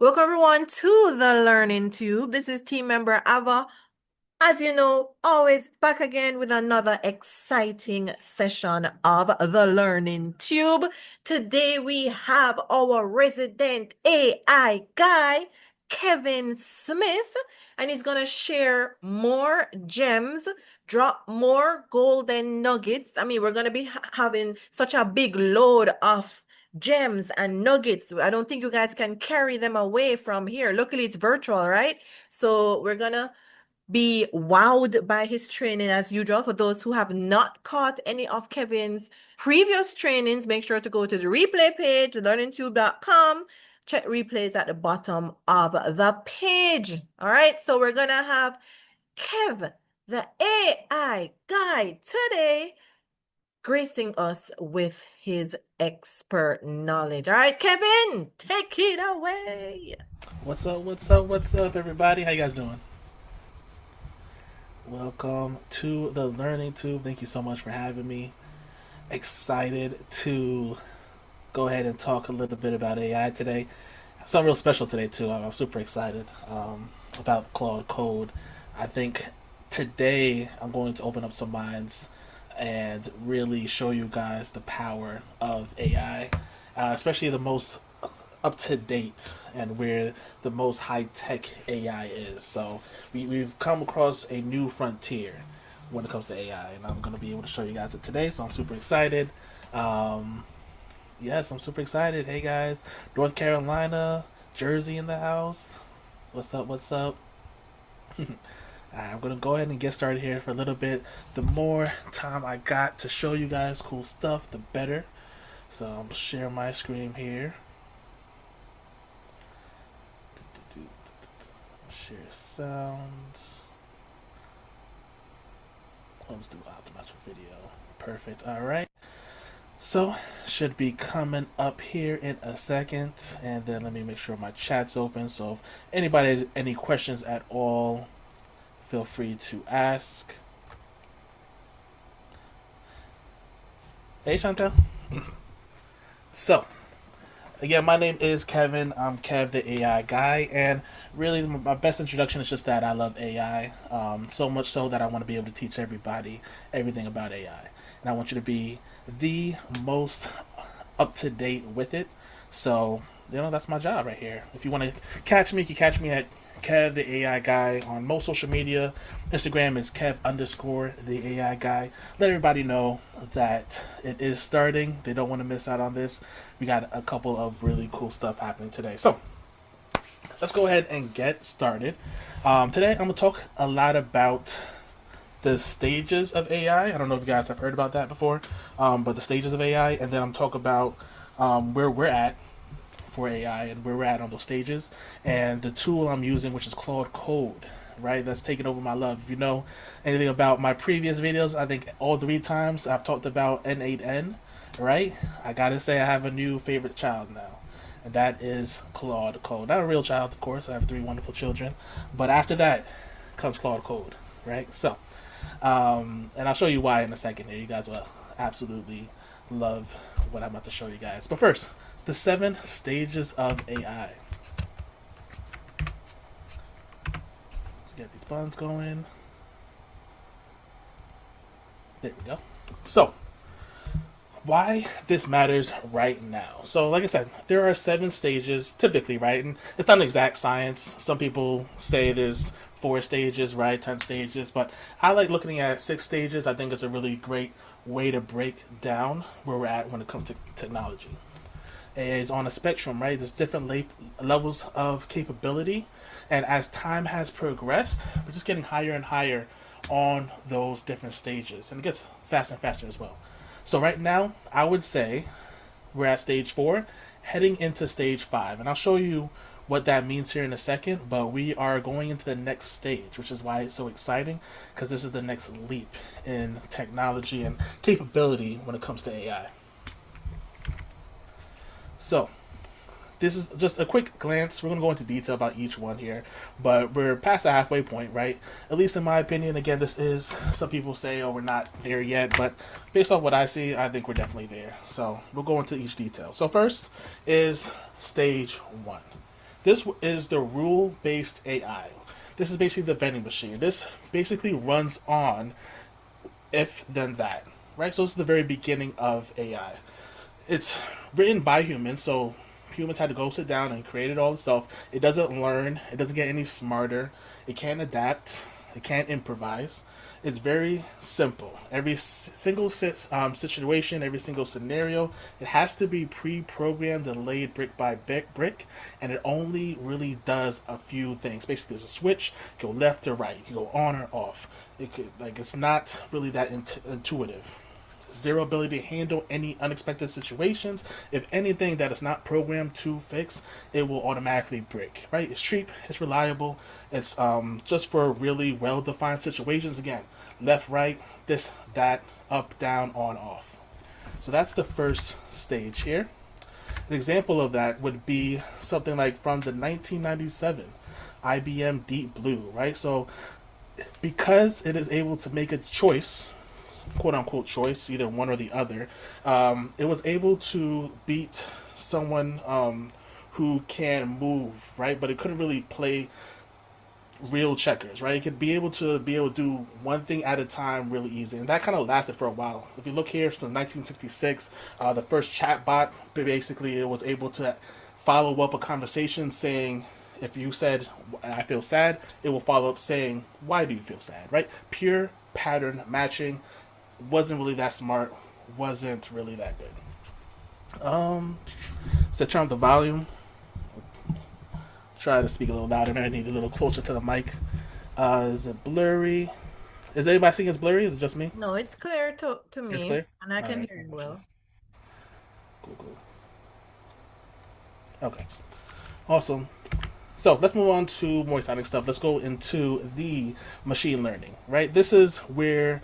Welcome everyone to the Learning Tube. This is team member Ava. As you know, always back again with another exciting session of the Learning Tube. Today we have our resident AI guy, Kevin Smith, and he's going to share more gems, drop more golden nuggets. I mean, we're going to be having such a big load of gems and nuggets. I don't think you guys can carry them away from here. Luckily, it's virtual, right? So we're going to be wowed by his training as usual. For those who have not caught any of Kevin's previous trainings, make sure to go to the replay page, learningtube.com. Check replays at the bottom of the page. All right, so we're gonna have Kev, the AI guy, today gracing us with his expert knowledge. All right, Kevin, take it away. What's up? What's up? What's up, everybody? How you guys doing? Welcome to the Learning Tube. Thank you so much for having me. Excited to go ahead and talk a little bit about AI today. Something real special today too. I'm super excited about Claude Code. I think today I'm going to open up some minds and really show you guys the power of AI, especially the most up to date and where the most high tech AI is. So we've come across a new frontier when it comes to AI, and I'm going to be able to show you guys it today. So I'm super excited. Um, yes, I'm super excited. Hey guys, North Carolina, Jersey in the house. What's up? What's up? Alright, I'm gonna go ahead and get started here for a little bit. The more time I got to show you guys cool stuff, the better. So I'm sharing my screen here. Share sounds. Let's do optimize for video. Perfect. All right. So should be coming up here in a second, and then let me make sure my chat's open. So if anybody has any questions at all, feel free to ask. Hey, Chantel. So again, my name is Kevin. I'm Kev, the AI guy, and really, my best introduction is just that I love AI. So much so that I want to be able to teach everybody everything about AI, and I want you to be the most up to date with it. So, that's my job right here. If you want to catch me, you can catch me at Kev the AI guy on most social media. Instagram is Kev underscore the AI guy. Let everybody know that it is starting. They don't want to miss out on this. We got a couple of really cool stuff happening today. So let's go ahead and get started. Today I'm going to talk a lot about the stages of AI. I don't know if you guys have heard about that before, but the stages of AI, and then I'm talk about where we're at for AI and where we're at on those stages, and the tool I'm using, which is Claude Code. Right, that's taken over my love. If you know anything about my previous videos, I think all 3 times I've talked about N8N. Right, I gotta say I have a new favorite child now, and that is Claude Code. Not a real child, of course. I have 3 wonderful children, but after that comes Claude Code. Right, so and I'll show you why in a second here. You guys will absolutely love what I'm about to show you guys. But first, the 7 stages of AI. Get these buttons going. There we go. So, why this matters right now. So, like I said, there are 7 stages typically, right? And it's not an exact science. Some people say there's 4 stages, right? 10 stages. But I like looking at 6 stages. I think it's a really great way to break down where we're at when it comes to technology. Is on a spectrum, right? There's different levels of capability, and as time has progressed, we're just getting higher and higher on those different stages, and it gets faster and faster as well. So right now, I would say we're at stage 4, heading into stage 5, and I'll show you what that means here in a second. But we are going into the next stage, which is why it's so exciting, because this is the next leap in technology and capability when it comes to AI. So, this is just a quick glance. We're going to go into detail about each one here, but we're past the halfway point, right? At least in my opinion. Again, this is, some people say, oh, we're not there yet, but based off what I see, I think we're definitely there. So, we'll go into each detail. So, first is stage 1. This is the rule-based AI. This is basically the vending machine. This basically runs on if then that, right? So this is the very beginning of AI. It's written by humans, so humans had to go sit down and create it all itself. It doesn't learn, it doesn't get any smarter, it can't adapt, it can't improvise. It's very simple. Every single situation, every single scenario, it has to be pre-programmed and laid brick by brick, and it only really does a few things. Basically, there's a switch, go left or right, you can go on or off. It's not really that intuitive. Zero ability to handle any unexpected situations. If anything that is not programmed to fix, it will automatically break. Right? It's cheap. It's reliable. It's just for really well-defined situations. Again, left, right, this, that, up, down, on, off. So that's the first stage here. An example of that would be something like from the 1997 IBM Deep Blue. Right? So because it is able to make a choice, quote unquote choice, either one or the other, it was able to beat someone who can move, right? But it couldn't really play real checkers, right? It could be able to do one thing at a time really easy, and that kind of lasted for a while. If you look here, from 1966, the first chatbot, basically it was able to follow up a conversation saying, if you said I feel sad, it will follow up saying why do you feel sad, right? Pure pattern matching. Wasn't really that smart, wasn't really that good. So turn up the volume. Try to speak a little louder. Maybe I need a little closer to the mic. Is it blurry? Is anybody seeing it's blurry? Is it just me? No, it's clear to It's me, clear? and I can Alright, hear you gotcha. well. Cool, cool. Okay. Awesome. So let's move on to more exciting stuff. Let's go into the machine learning, right? This is where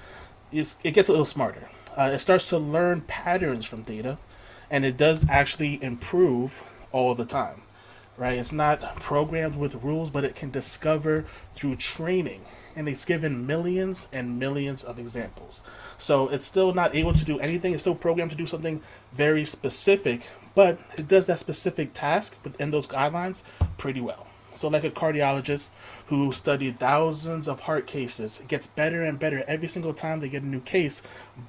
it gets a little smarter. It starts to learn patterns from data, and it does actually improve all the time, right? It's not programmed with rules, but it can discover through training, and it's given millions and millions of examples. So it's still not able to do anything. It's still programmed to do something very specific, but it does that specific task within those guidelines pretty well. So, like a cardiologist who studied thousands of heart cases, it gets better and better every single time they get a new case.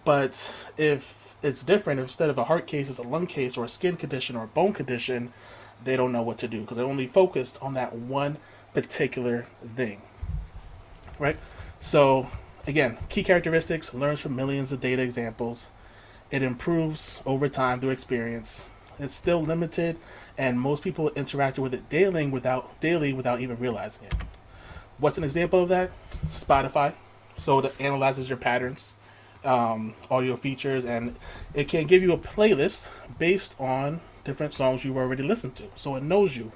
But if it's different, if instead of a heart case, it's a lung case or a skin condition or a bone condition, they don't know what to do because they're only focused on that one particular thing, right? So, again, key characteristics: learns from millions of data examples. It improves over time through experience. It's still limited, and most people interact with it daily without even realizing it. What's an example of that? Spotify. So it analyzes your patterns, audio features, and it can give you a playlist based on different songs you've already listened to. So it knows you.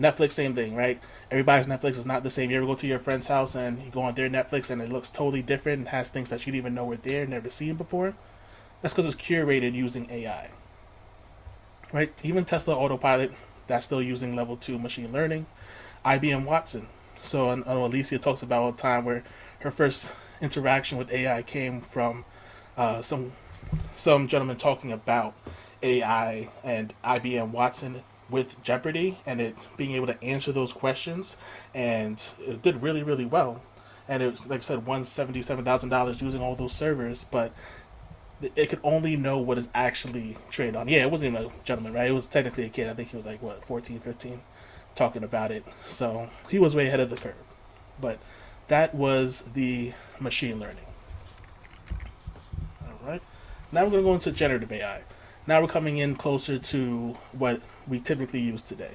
Netflix, same thing, right? Everybody's Netflix is not the same. You ever go to your friend's house and you go on their Netflix and it looks totally different and has things that you didn't even know were there, never seen before? That's because it's curated using AI, right? Even Tesla Autopilot, that's still using level 2 machine learning. IBM Watson. So I know Alicia talks about a time where her first interaction with AI came from uh, some some gentleman talking about AI and IBM Watson with Jeopardy and it being able to answer those questions, and it did really really well. And it was, like I said, won $77,000 using all those servers, but it could only know what is actually trained on. Yeah, it wasn't even a gentleman, right? It was technically a kid. I think he was like, what, 14, 15, talking about it. So he was way ahead of the curve. But that was the machine learning. All right. Now we're going to go into generative AI. Now we're coming in closer to what we typically use today.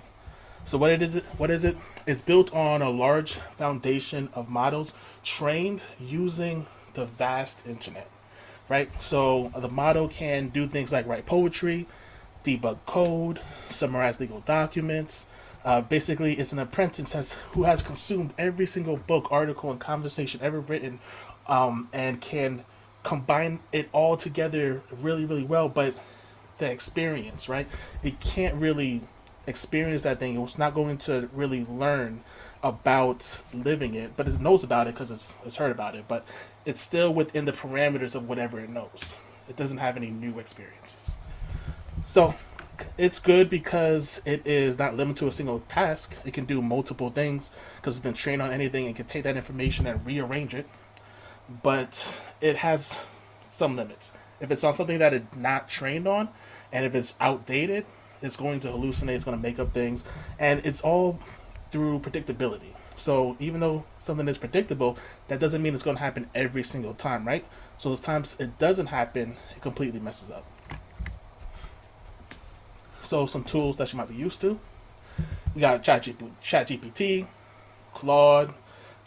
So what it is? What is it? It's built on a large foundation of models trained using the vast internet, right? So the model can do things like write poetry, debug code, summarize legal documents. Basically, it's an apprentice who has consumed every single book, article, and conversation ever written, and can combine it all together really, really well. But the experience, right? It can't really experience that thing. It's not going to really learn about living it, but it knows about it because it's heard about it. But it's still within the parameters of whatever it knows. It doesn't have any new experiences. So It's good because it is not limited to a single task. It can do multiple things because it's been trained on anything and can take that information and rearrange it. But it has some limits. If it's on something that it's not trained on, and if it's outdated, it's going to hallucinate. It's going to make up things, and it's all through predictability. So even though something is predictable, that doesn't mean it's going to happen every single time, right? So those times it doesn't happen, it completely messes up. So some tools that you might be used to. We got ChatGPT, Claude,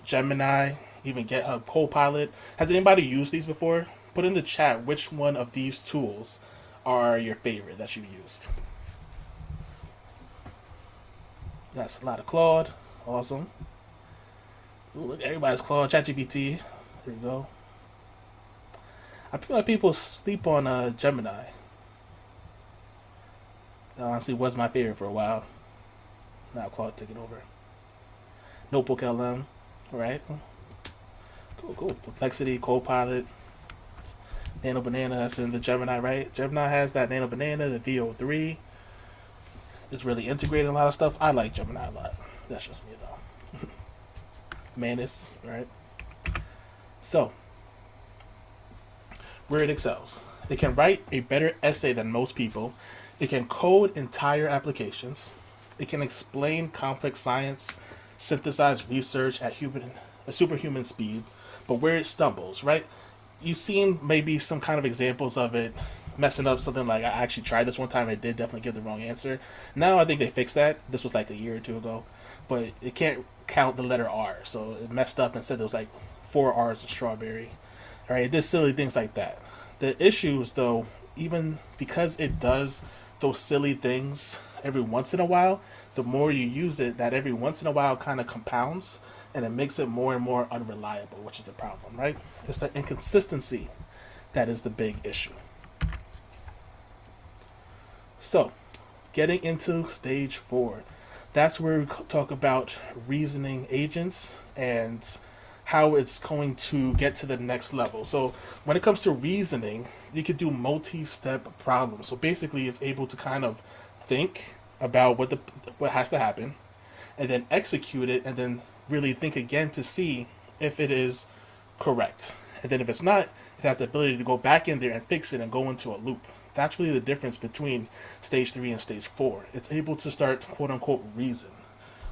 Gemini, even GitHub Copilot. Has anybody used these before? Put in the chat which one of these tools are your favorite that you've used. That's a lot of Claude. Awesome. Ooh, look, everybody's Claude. ChatGPT. There you go. I feel like people sleep on Gemini. That honestly was my favorite for a while. Now Claude taking over. Notebook LM. Alright. Cool. Perplexity, Copilot, Nano Banana. That's in the Gemini, right? Gemini has that Nano Banana, the VO3. It's really integrated in a lot of stuff. I like Gemini a lot. That's just me, though. Manus, right? So, where it excels. It can write a better essay than most people. It can code entire applications. It can explain complex science, synthesize research at a superhuman speed. But where it stumbles, right? You've seen maybe some kind of examples of it messing up something like I actually tried this one time and it did definitely give the wrong answer. Now I think they fixed that. This was like a year or two ago. But it can't count the letter R. So it messed up and said there was like 4 R's in strawberry. Alright, it did silly things like that. The issue is though, even because it does those silly things every once in a while, the more you use it, that every once in a while kind of compounds and it makes it more and more unreliable, which is the problem, right? It's the inconsistency that is the big issue. So, getting into stage 4, that's where we talk about reasoning agents and how it's going to get to the next level. So when it comes to reasoning, you could do multi-step problems. So basically it's able to kind of think about what has to happen and then execute it and then really think again to see if it is correct. And then if it's not, it has the ability to go back in there and fix it and go into a loop. That's really the difference between stage 3 and stage 4. It's able to start quote unquote reason.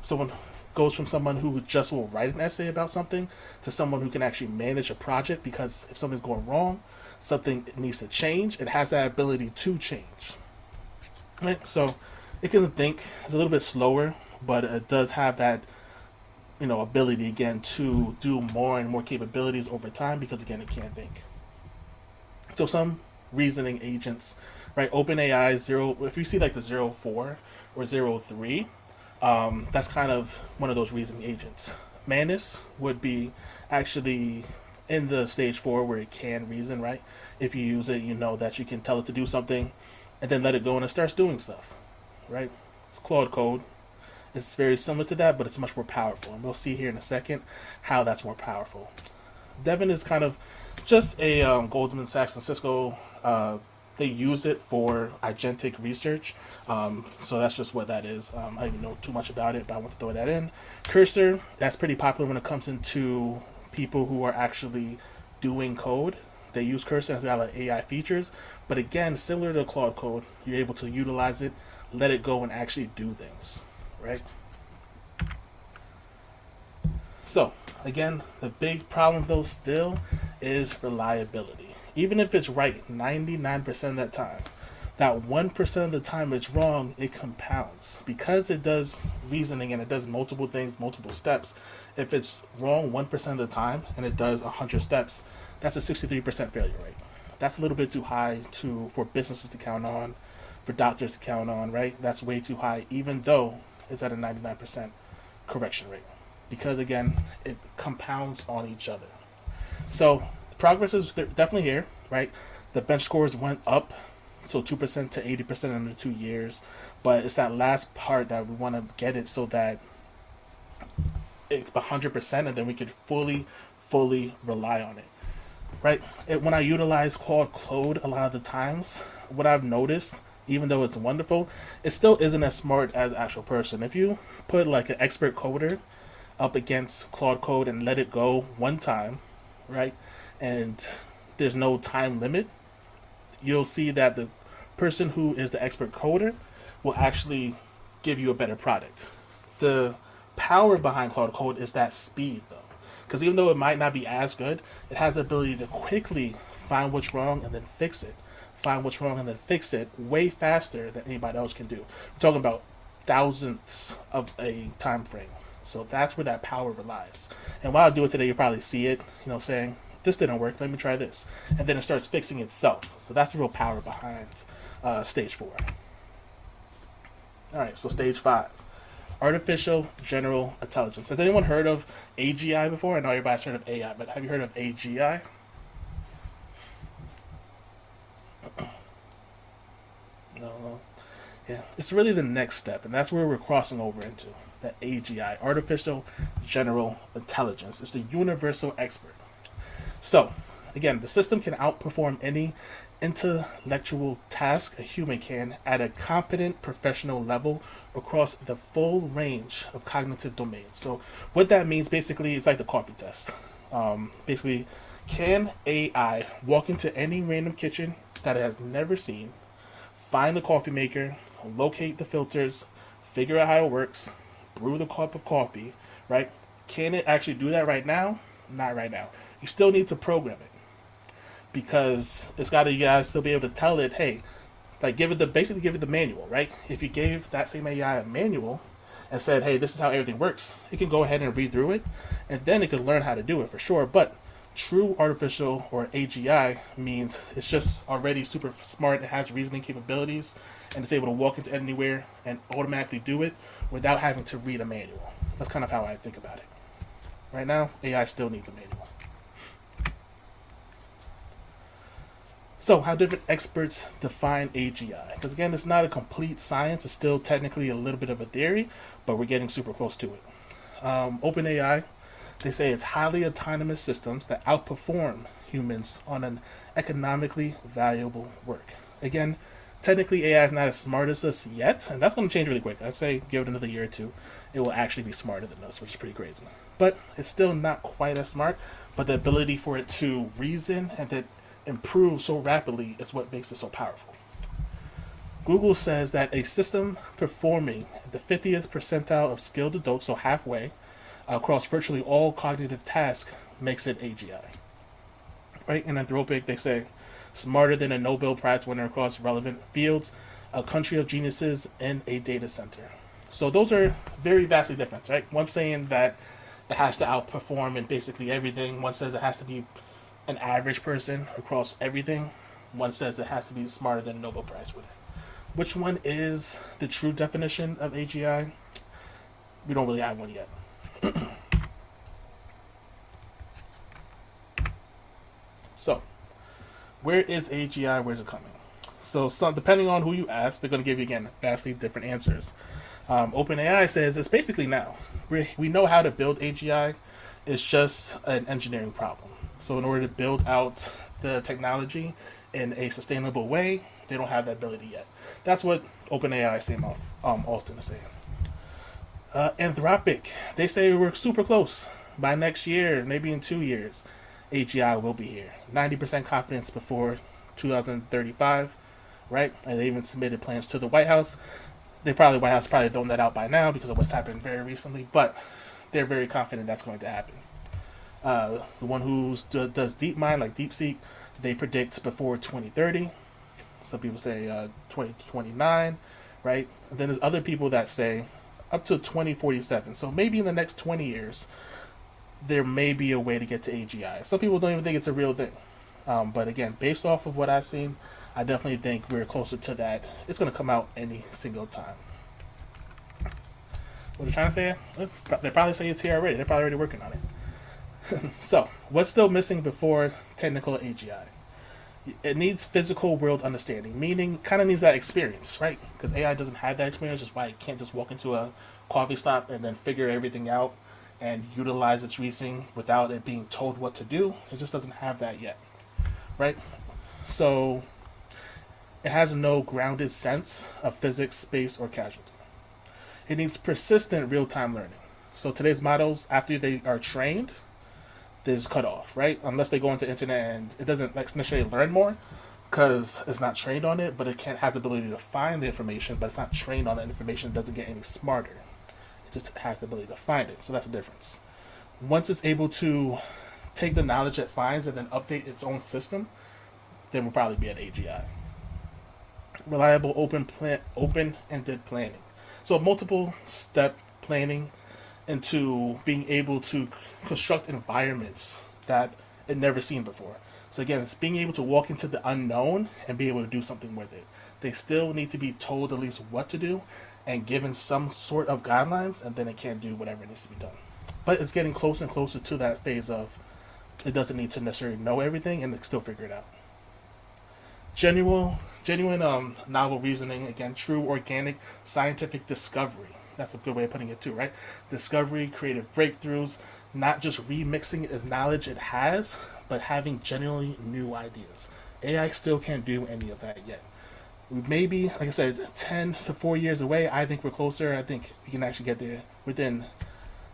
Someone goes from someone who just will write an essay about something to someone who can actually manage a project, because if something's going wrong, something needs to change, it has that ability to change. Right? So it can think. It's a little bit slower, but it does have that ability again to do more and more capabilities over time, because again it can't think. So some reasoning agents, right? OpenAI zero. If you see like the 04 or 03, that's kind of one of those reasoning agents. Manus would be actually in the stage 4 where it can reason, right? If you use it, you know that you can tell it to do something and then let it go and it starts doing stuff, right? Claude Code is very similar to that, but it's much more powerful. And we'll see here in a second how that's more powerful. Devin is kind of just a Goldman Sachs and Cisco. They use it for agentic research. So that's just what that is. I don't even know too much about it, but I want to throw that in. Cursor, that's pretty popular when it comes into people who are actually doing code. They use Cursor and it's got like AI features. But again, similar to Claude Code, you're able to utilize it, let it go and actually do things, right? So, again, the big problem though still is reliability. Even if it's right 99% of that time, that 1% of the time it's wrong, it compounds. Because it does reasoning and it does multiple things, multiple steps, if it's wrong 1% of the time and it does 100 steps, that's a 63% failure rate. That's a little bit too high for businesses to count on, for doctors to count on, right? That's way too high, even though it's at a 99% correction rate. Because again, it compounds on each other. So progress is definitely here, right? The bench scores went up, so 2% to 80% in the 2 years. But it's that last part that we want to get it so that it's 100%, and then we could fully rely on it, right? When I utilize Claude a lot of the times, what I've noticed, even though it's wonderful, it still isn't as smart as an actual person. If you put like an expert coder up against Claude Code and let it go one time, right, and there's no time limit, you'll see that the person who is the expert coder will actually give you a better product. The power behind Claude Code is that speed, though. Because even though it might not be as good, it has the ability to quickly find what's wrong and then fix it. Find what's wrong and then fix it way faster than anybody else can do. We're talking about thousandths of a time frame. So that's where that power relies. And while I do it today, you'll probably see it, saying, this didn't work, let me try this. And then it starts fixing itself. So that's the real power behind stage 4. All right, so stage 5. Artificial General Intelligence. Has anyone heard of AGI before? I know everybody's heard of AI, but have you heard of AGI? No. Yeah, it's really the next step, and that's where we're crossing over into. That AGI, Artificial General Intelligence. It's the universal expert. So, again, the system can outperform any intellectual task a human can at a competent professional level across the full range of cognitive domains. So, what that means basically is like the coffee test. Basically, can AI walk into any random kitchen that it has never seen, find the coffee maker, locate the filters, figure out how it works, brew the cup of coffee, right? Can it actually do that right now? Not right now. You still need to program it because it's got to, you guys still be able to tell it, hey, like basically give it the manual, right? If you gave that same AI a manual and said, hey, this is how everything works, it can go ahead and read through it, and then it can learn how to do it for sure. But true artificial or AGI means it's just already super smart. It has reasoning capabilities and it's able to walk into anywhere and automatically do it without having to read a manual. That's kind of how I think about it. Right now, AI still needs a manual. So, how different experts define AGI? Because again, it's not a complete science. It's still technically a little bit of a theory, but we're getting super close to it. OpenAI, they say it's highly autonomous systems that outperform humans on an economically valuable work. Again, technically AI is not as smart as us yet, and that's going to change really quick. I'd say give it another year or two, it will actually be smarter than us, which is pretty crazy. But it's still not quite as smart, but the ability for it to reason and then improve so rapidly is what makes it so powerful. Google says that a system performing the 50th percentile of skilled adults, so halfway, across virtually all cognitive tasks makes it AGI. Right? In Anthropic, they say smarter than a Nobel Prize winner across relevant fields, a country of geniuses, and a data center. So those are very vastly different, right? One saying that it has to outperform in basically everything. One says it has to be an average person across everything. One says it has to be smarter than a Nobel Prize winner. Which one is the true definition of AGI? We don't really have one yet. So, where is AGI? Where's it coming? So, depending on who you ask, they're going to give you, again, vastly different answers. OpenAI says it's basically now. We know how to build AGI. It's just an engineering problem. So in order to build out the technology in a sustainable way, they don't have that ability yet. That's what OpenAI Alton is saying. Anthropic, they say we're super close. By next year, maybe in 2 years, AGI will be here. 90% confidence before 2035, right? And they even submitted plans to the White House. White House probably thrown that out by now because of what's happened very recently, but they're very confident that's going to happen. The one who does DeepMind, like DeepSeek, they predict before 2030. Some people say 2029, right? And then there's other people that say up to 2047. So maybe in the next 20 years, there may be a way to get to AGI. Some people don't even think it's a real thing. But again, based off of what I've seen, I definitely think we're closer to that. It's going to come out any single time. What they're trying to say? They probably say it's here already. They're probably already working on it. So, what's still missing before technical AGI? It needs physical world understanding, meaning kind of needs that experience, right? Because AI doesn't have that experience, that's why it can't just walk into a coffee shop and then figure everything out and utilize its reasoning without it being told what to do. It just doesn't have that yet, right? So, It has no grounded sense of physics, space, or casualty. It needs persistent real-time learning. So today's models, after they are trained, is cut off, right? Unless they go into the internet and it doesn't like necessarily learn more because it's not trained on it, but it can has the ability to find the information, but it's not trained on that information. It doesn't get any smarter. It just has the ability to find it. So that's the difference. Once it's able to take the knowledge it finds and then update its own system, then we'll probably be at AGI. Reliable open-ended planning. So multiple step planning into being able to construct environments that it never seen before. So again, it's being able to walk into the unknown and be able to do something with it. They still need to be told at least what to do and given some sort of guidelines, and then it can do whatever needs to be done. But it's getting closer and closer to that phase of it doesn't need to necessarily know everything and still figure it out. Genuine novel reasoning, again, true organic scientific discovery. That's a good way of putting it too, right? Discovery, creative breakthroughs, not just remixing the knowledge it has, but having genuinely new ideas. AI still can't do any of that yet. We may be, like I said, 10 to 4 years away. I think we're closer. I think we can actually get there within,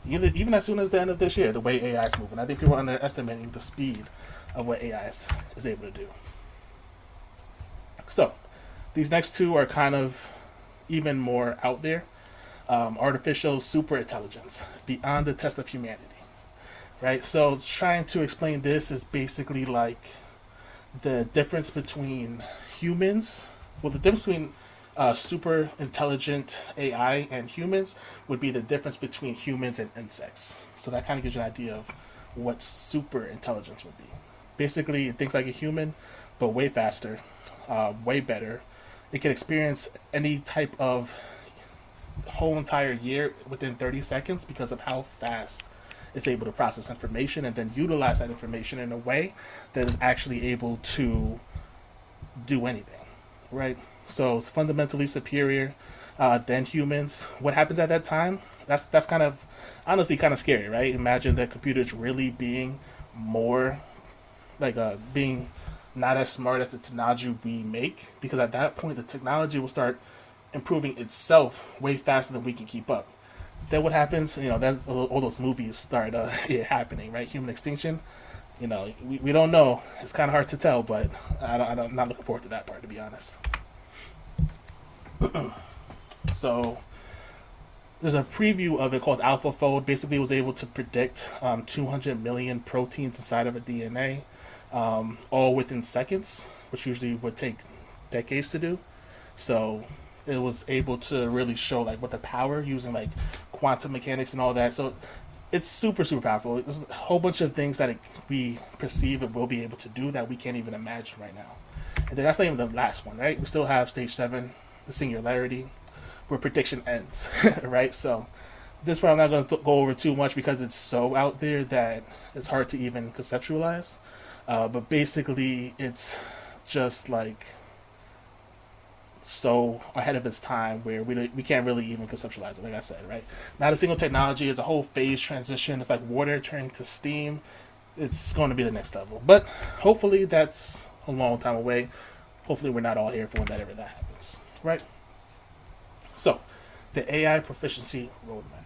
even as soon as the end of this year, the way AI is moving. I think people are underestimating the speed of what AI is able to do. So, these next two are kind of even more out there. Artificial super intelligence, beyond the test of humanity. Right? So, trying to explain this is basically like the difference between humans. Well, the difference between super intelligent AI and humans would be the difference between humans and insects. So, that kind of gives you an idea of what super intelligence would be. Basically, it thinks like a human, but way faster, way better. It can experience any type of whole entire year within 30 seconds because of how fast it's able to process information and then utilize that information in a way that is actually able to do anything, right? So it's fundamentally superior than humans. What happens at that time? That's kind of honestly kind of scary, right? Imagine that computers really being more like being not as smart as the technology we make, because at that point the technology will start improving itself way faster than we can keep up. Then what happens? Then all those movies start happening, right? Human extinction. We don't know. It's kind of hard to tell, but I'm not looking forward to that part, to be honest. So there's a preview of it called AlphaFold. Basically, it was able to predict 200 million proteins inside of a DNA, all within seconds, which usually would take decades to do. So it was able to really show like what the power using like quantum mechanics and all that. So it's super super powerful. There's a whole bunch of things that we perceive it will be able to do that we can't even imagine right now. And then that's not even the last one, right? We still have stage 7, the singularity, where prediction ends, right? So this part I'm not going to go over too much because it's so out there that it's hard to even conceptualize. But basically, it's just like so ahead of its time where we can't really even conceptualize it, like I said, right? Not a single technology. It's a whole phase transition. It's like water turning to steam. It's going to be the next level. But hopefully that's a long time away. Hopefully we're not all here for when that happens, right? So, the AI proficiency roadmap.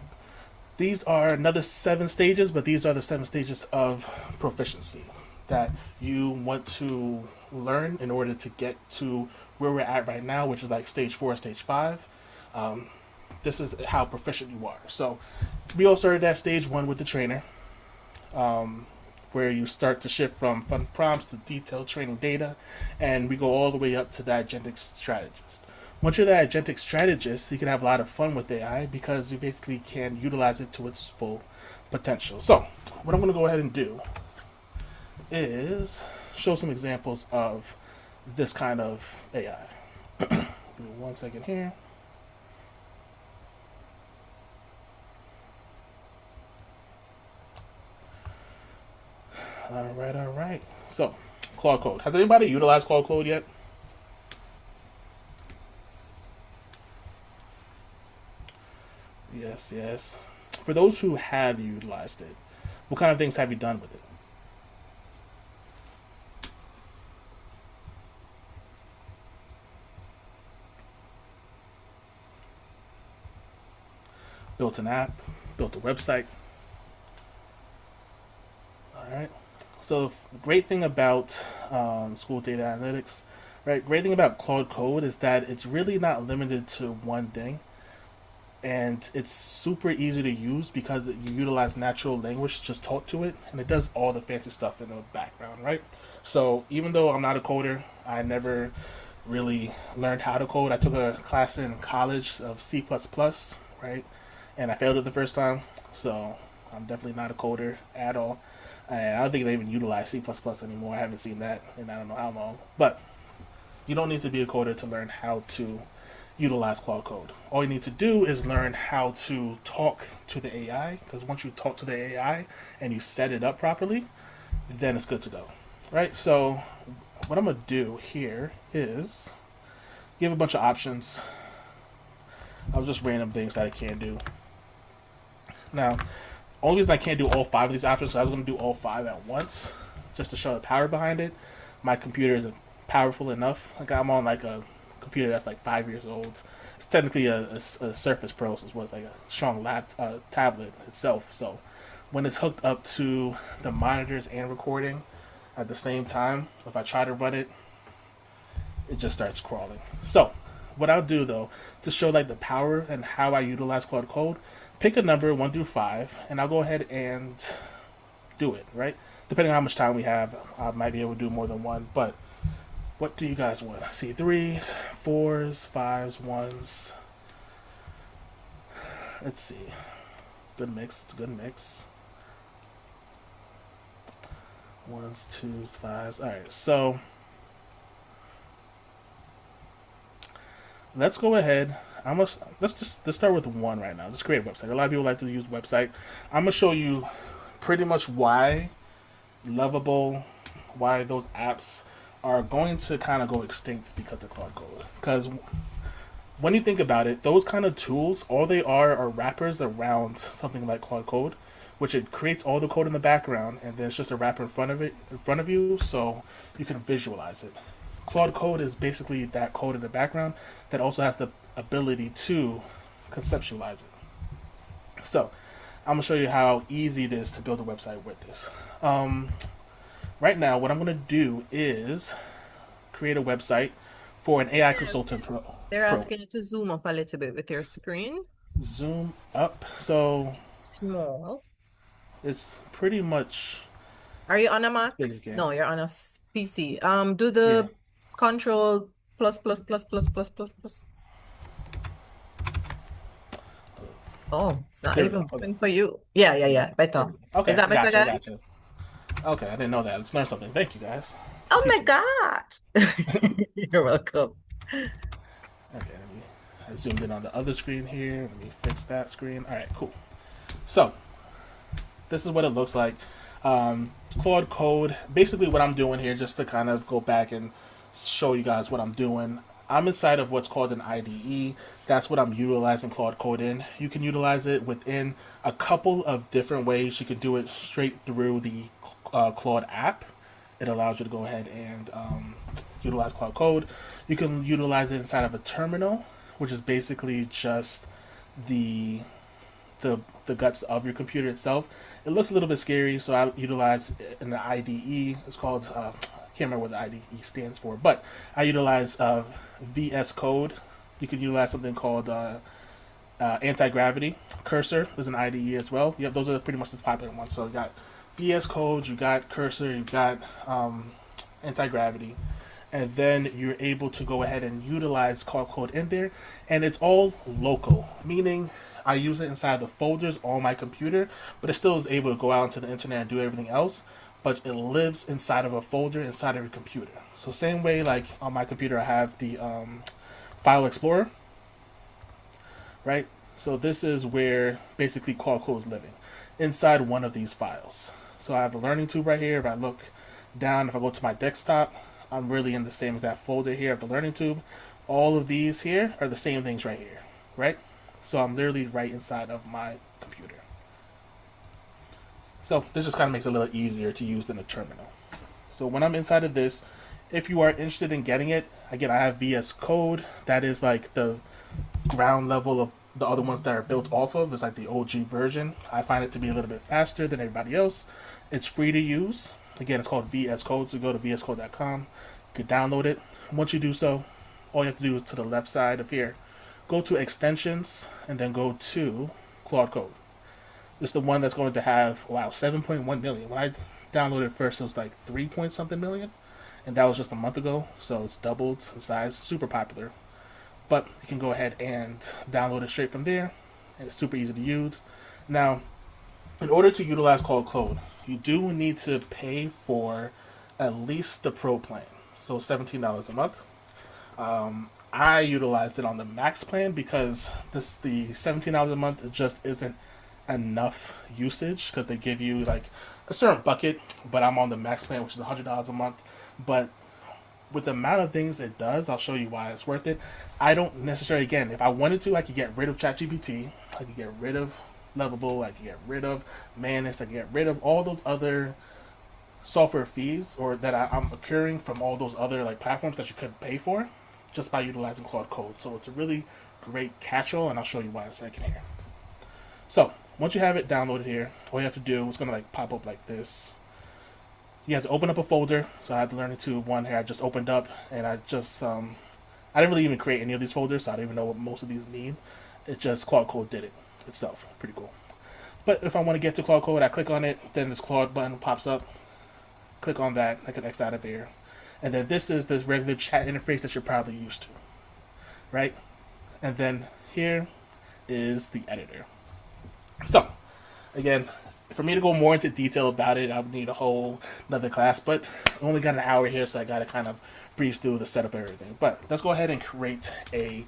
These are another 7 stages, but these are the 7 stages of proficiency that you want to learn in order to get to where we're at right now, which is like stage 4, stage 5. This is how proficient you are. So we all started at stage 1 with the trainer, where you start to shift from fun prompts to detailed training data, and we go all the way up to the agentic strategist. Once you're the agentic strategist, you can have a lot of fun with AI because you basically can utilize it to its full potential. So what I'm going to go ahead and do is show some examples of this kind of AI. Give me 1 second here. All right. So, Claude Code. Has anybody utilized Claude Code yet? Yes. For those who have utilized it, what kind of things have you done with it? built an app, built a website. All right. So the great thing about school data analytics, right? Great thing about Claude Code is that it's really not limited to one thing, and it's super easy to use because you utilize natural language to just talk to it, and it does all the fancy stuff in the background, right? So even though I'm not a coder, I never really learned how to code. I took a class in college of C++, right? And I failed it the first time, so I'm definitely not a coder at all. And I don't think they even utilize C++ anymore. I haven't seen that in I don't know how long. But you don't need to be a coder to learn how to utilize Claude Code. All you need to do is learn how to talk to the AI, because once you talk to the AI and you set it up properly, then it's good to go. Right? So what I'm going to do here is give a bunch of options of just random things that I can do. Now, only reason I can't do all five of these options, so I was going to do all five at once, just to show the power behind it. My computer isn't powerful enough. Like I'm on like a computer that's like 5 years old. It's technically a Surface Pro, so it's like a strong tablet itself. So when it's hooked up to the monitors and recording at the same time, if I try to run it, it just starts crawling. So what I'll do though, to show like the power and how I utilize Claude Code, pick a number 1 through 5, and I'll go ahead and do it. Right, depending on how much time we have, I might be able to do more than one. But what do you guys want? I see threes, fours, fives, ones. Let's see. It's a good mix. It's a good mix. Ones, twos, fives. All right. So let's go ahead. Let's start with one right now. Let's create a website. A lot of people like to use website. I'm gonna show you pretty much why Lovable, why those apps are going to kind of go extinct because of Claude Code. Because when you think about it, those kind of tools, all they are wrappers around something like Claude Code, which it creates all the code in the background, and then it's just a wrapper in front of you, so you can visualize it. Claude Code is basically that code in the background that also has the ability to conceptualize it. So I'm gonna show you how easy it is to build a website with this. Right now, what I'm gonna do is create a website for an AI consultant They're program. asking you to zoom up a little bit with your screen. Zoom up. So Small. it's pretty much Are you on a as big Mac? as it can. No, you're on a PC. Do Yeah. the control plus plus plus plus plus plus plus. Oh, it's not There we go. even Okay. working for you. Yeah, yeah, yeah. There Better. we go. Is Okay. that better, Gotcha. guys? Gotcha. Okay. I didn't know that. Let's learn something. Thank you guys for Oh my teaching me. God. You're welcome. Okay. I zoomed in on the other screen here. Let me fix that screen. All right. Cool. So this is what it looks like. Claude Code. Basically, what I'm doing here, just to kind of go back and show you guys what I'm doing. I'm inside of what's called an IDE. That's what I'm utilizing Claude Code in. You can utilize it within a couple of different ways. You can do it straight through the Claude app. It allows you to go ahead and utilize Claude Code. You can utilize it inside of a terminal, which is basically just the the guts of your computer itself. It looks a little bit scary, so I utilize an IDE. It's called I can't remember what the IDE stands for, but I utilize VS Code. You could utilize something called anti gravity. Cursor is an IDE as well. Yeah, those are pretty much the popular ones. So you got VS Code, you got Cursor, you got anti gravity, and then you're able to go ahead and utilize Claude Code in there, and it's all local, meaning I use it inside the folders on my computer, but it still is able to go out into the internet and do everything else, but it lives inside of a folder inside of your computer. So same way, like on my computer, I have the File Explorer, right? So this is where basically Claude Code is living inside one of these files. So I have the learning tube right here. If I look down, if I go to my desktop, I'm really in the same exact folder here of the learning tube. All of these here are the same things right here, right? So I'm literally right inside of my computer. So this just kind of makes it a little easier to use than a terminal. So when I'm inside of this, if you are interested in getting it, again, I have VS Code. That is like the ground level of The other ones that are built off of is like the OG version. I find it to be a little bit faster than everybody else. It's free to use. Again, it's called VS Code. So go to vscode.com. You can download it. Once you do so, all you have to do is to the left side of here, go to extensions and then go to Claude Code. This is the one that's going to have, wow, 7.1 million. When I downloaded it first, it was like 3 point something million. And that was just a month ago. So it's doubled in size. Super popular. But you can go ahead and download it straight from there. And it's super easy to use. Now, in order to utilize Claude, you do need to pay for at least the Pro plan. So $17 a month. I utilized it on the Max plan because the $17 a month just isn't enough usage because they give you like a certain bucket, but I'm on the Max plan, which is $100 a month. But with the amount of things it does, I'll show you why it's worth it. I don't necessarily, again, if I wanted to, I could get rid of ChatGPT, I could get rid of Lovable, I could get rid of Manus, I could get rid of all those other software fees or that I'm accruing from all those other like platforms that you could pay for just by utilizing Claude Code. So it's a really great catch-all, and I'll show you why in a second here. So once you have it downloaded here, all you have to do is going to like pop up like this. You have to open up a folder. So I had to learn into one here. I just opened up, and I didn't really even create any of these folders, so I don't even know what most of these mean. It just Claude Code did it itself. Pretty cool. But if I want to get to Claude Code, I click on it. Then this Claude button pops up. Click on that. I can X out of there. And then this is this regular chat interface that you're probably used to, right? And then here is the editor. So, again, for me to go more into detail about it, I would need a whole another class, but I only got an hour here, so I got to kind of breeze through the setup and everything. But let's go ahead and create a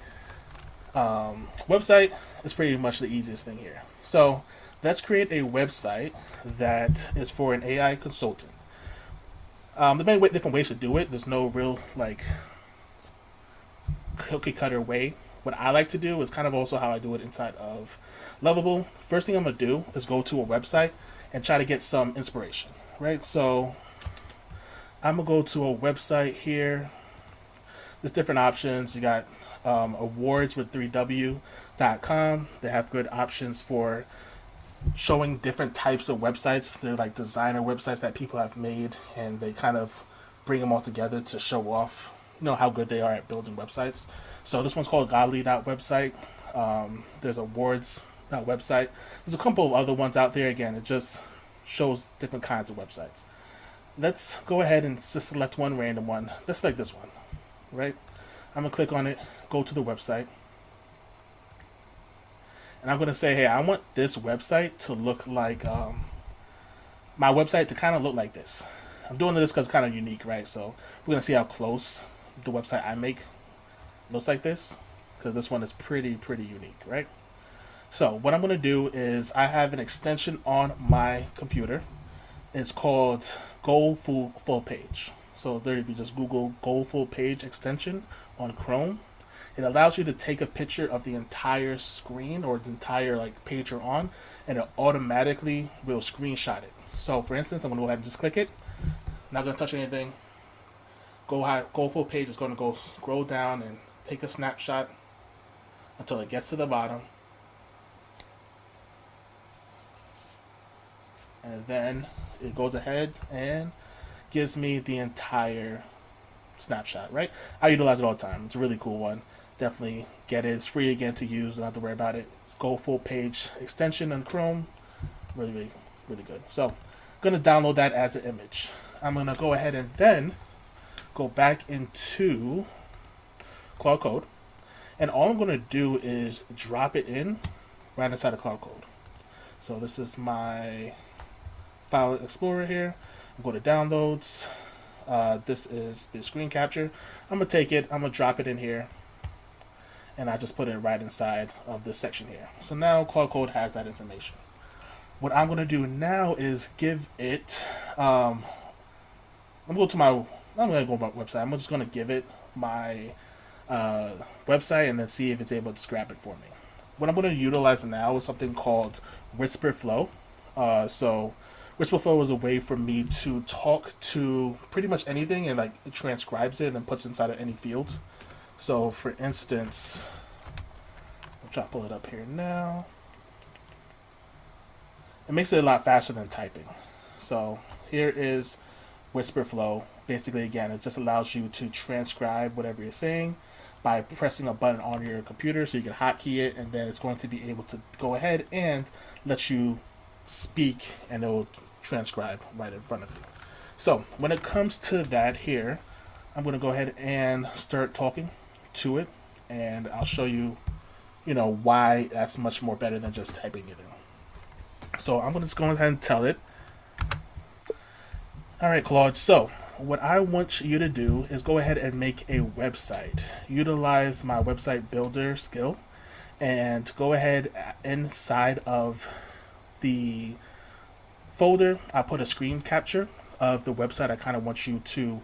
website. It's pretty much the easiest thing here. So let's create a website that is for an AI consultant. There may be different ways to do it. There's no real like cookie cutter way. What I like to do is kind of also how I do it inside of Lovable. First thing I'm going to do is go to a website and try to get some inspiration, right? So I'm going to go to a website here. There's different options. You got awards with 3w.com. They have good options for showing different types of websites. They're like designer websites that people have made, and they kind of bring them all together to show off, how good they are at building websites. So this one's called Godly.website. There's awards.website. There's a couple of other ones out there. Again, it just shows different kinds of websites. Let's go ahead and just select one random one. Let's select this one, right? I'm going to click on it, go to the website. And I'm going to say, hey, I want this website to look like, my website to kind of look like this. I'm doing this because it's kind of unique, right? So we're going to see how close the website I make looks like this, because this one is pretty unique, right? So what I'm going to do is I have an extension on my computer. It's called Goal Full Page. So there, if you just Google Goal Full Page extension on Chrome, it allows you to take a picture of the entire screen or the entire like page you're on, and it automatically will screenshot it. So for instance, I'm going to go ahead and just click it. Not going to touch anything. Goal Full Page is going to go scroll down and take a snapshot until it gets to the bottom. And then it goes ahead and gives me the entire snapshot, right? I utilize it all the time. It's a really cool one. Definitely get it. It's free again to use. Don't have to worry about it. It's Go Full Page extension on Chrome. Really good. So I'm going to download that as an image. I'm going to go ahead and then go back into Claude Code. And all I'm going to do is drop it in right inside of Claude Code. So this is my File Explorer here. I'm going to Downloads. This is the screen capture. I'm going to take it. I'm going to drop it in here. And I just put it right inside of this section here. So now Claude Code has that information. What I'm going to do now is give it, I'm going to go to my website. I'm just going to give it my website and then see if it's able to scrap it for me. What I'm going to utilize now is something called Whisper Flow. So Whisper Flow is a way for me to talk to pretty much anything, and like it transcribes it and puts inside of any fields. So for instance, I'm try to pull it up here now. It makes it a lot faster than typing. So here is Whisper Flow. Basically, again, it just allows you to transcribe whatever you're saying by pressing a button on your computer, so you can hotkey it, and then it's going to be able to go ahead and let you speak, and it will transcribe right in front of you. So when it comes to that here, I'm going to go ahead and start talking to it, and I'll show you, why that's much more better than just typing it in. So I'm going to just go ahead and tell it. All right, Claude. So what I want you to do is go ahead and make a website. Utilize my website builder skill, and go ahead inside of the folder. I put a screen capture of the website I kind of want you to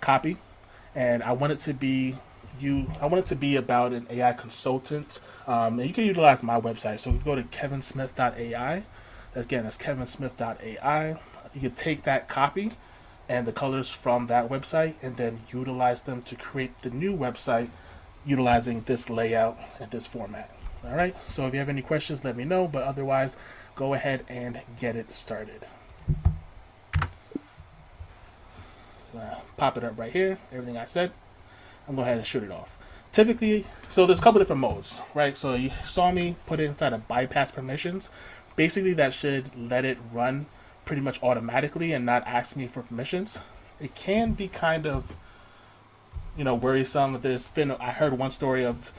copy, and I want it to be about an AI consultant, and you can utilize my website. So if you go to kevinsmith.ai, again, that's kevinsmith.ai. You can take that copy and the colors from that website and then utilize them to create the new website utilizing this layout and this format. All right, so if you have any questions, let me know, but otherwise, go ahead and get it started. Pop it up right here, everything I said. I'm going to go ahead and shoot it off. Typically, so there's a couple different modes, right? So you saw me put it inside of bypass permissions. Basically, that should let it run pretty much automatically and not ask me for permissions. It can be kind of, worrisome. I heard one story of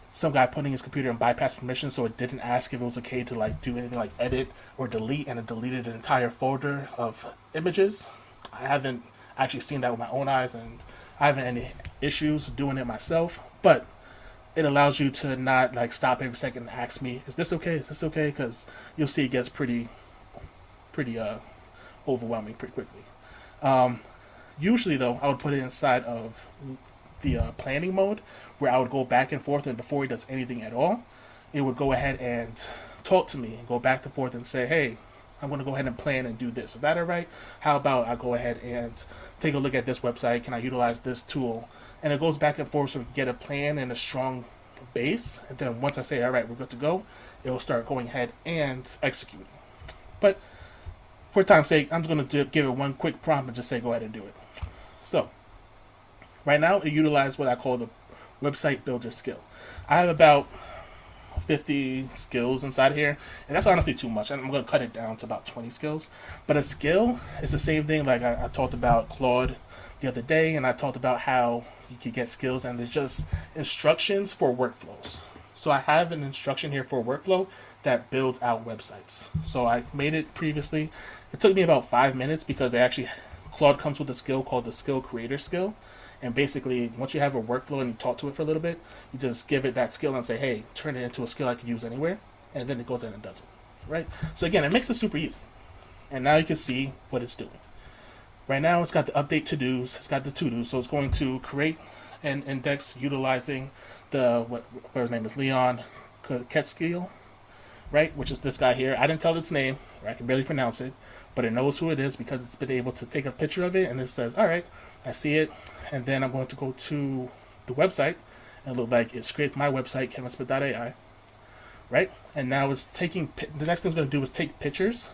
some guy putting his computer in bypass permissions, so it didn't ask if it was okay to do anything like edit or delete, and it deleted an entire folder of images. I haven't actually seen that with my own eyes, and I haven't any issues doing it myself, but it allows you to not stop every second and ask me, is this okay? Is this okay? Because you'll see it gets pretty overwhelming pretty quickly. Usually, though, I would put it inside of the planning mode, where I would go back and forth, and before he does anything at all, it would go ahead and talk to me and go back and forth and say, hey, I'm going to go ahead and plan and do this. Is that all right? How about I go ahead and take a look at this website? Can I utilize this tool? And it goes back and forth so we can get a plan and a strong base. And then once I say, all right, we're good to go, it will start going ahead and executing. But for time's sake, I'm just going to give it one quick prompt and just say, go ahead and do it. So right now, it utilizes what I call the website builder skill. I have about 50 skills inside here, and that's honestly too much. I'm going to cut it down to about 20 skills. But a skill is the same thing like I talked about Claude the other day, and I talked about how you could get skills, and there's just instructions for workflows. So I have an instruction here for a workflow that builds out websites. So I made it previously. It took me about 5 minutes because Claude comes with a skill called the skill creator skill. And basically, once you have a workflow and you talk to it for a little bit, you just give it that skill and say, hey, turn it into a skill I can use anywhere. And then it goes in and does it. Right? So again, it makes it super easy. And now you can see what it's doing. Right now, it's got the update to-dos. It's got the to-dos. So it's going to create an index utilizing what his name is, Leon Ketskill, right? Which is this guy here. I didn't tell its name, or I can barely pronounce it, but it knows who it is because it's been able to take a picture of it, and it says, all right, I see it. And then I'm going to go to the website, and it look like it scraped my website, kevinsmith.ai, right? And now it's taking, the next thing it's going to do is take pictures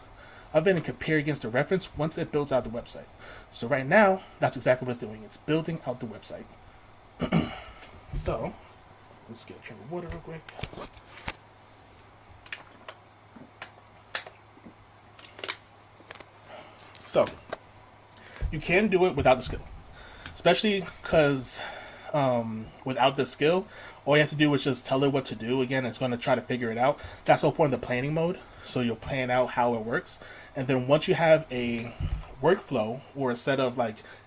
of it and compare against the reference once it builds out the website. So right now, that's exactly what it's doing. It's building out the website. So, let's get a drink of water real quick. So, you can do it without the skill. Especially because without the skill, all you have to do is just tell it what to do. Again, it's going to try to figure it out. That's the whole point of the planning mode. So you'll plan out how it works. And then once you have a workflow or a set of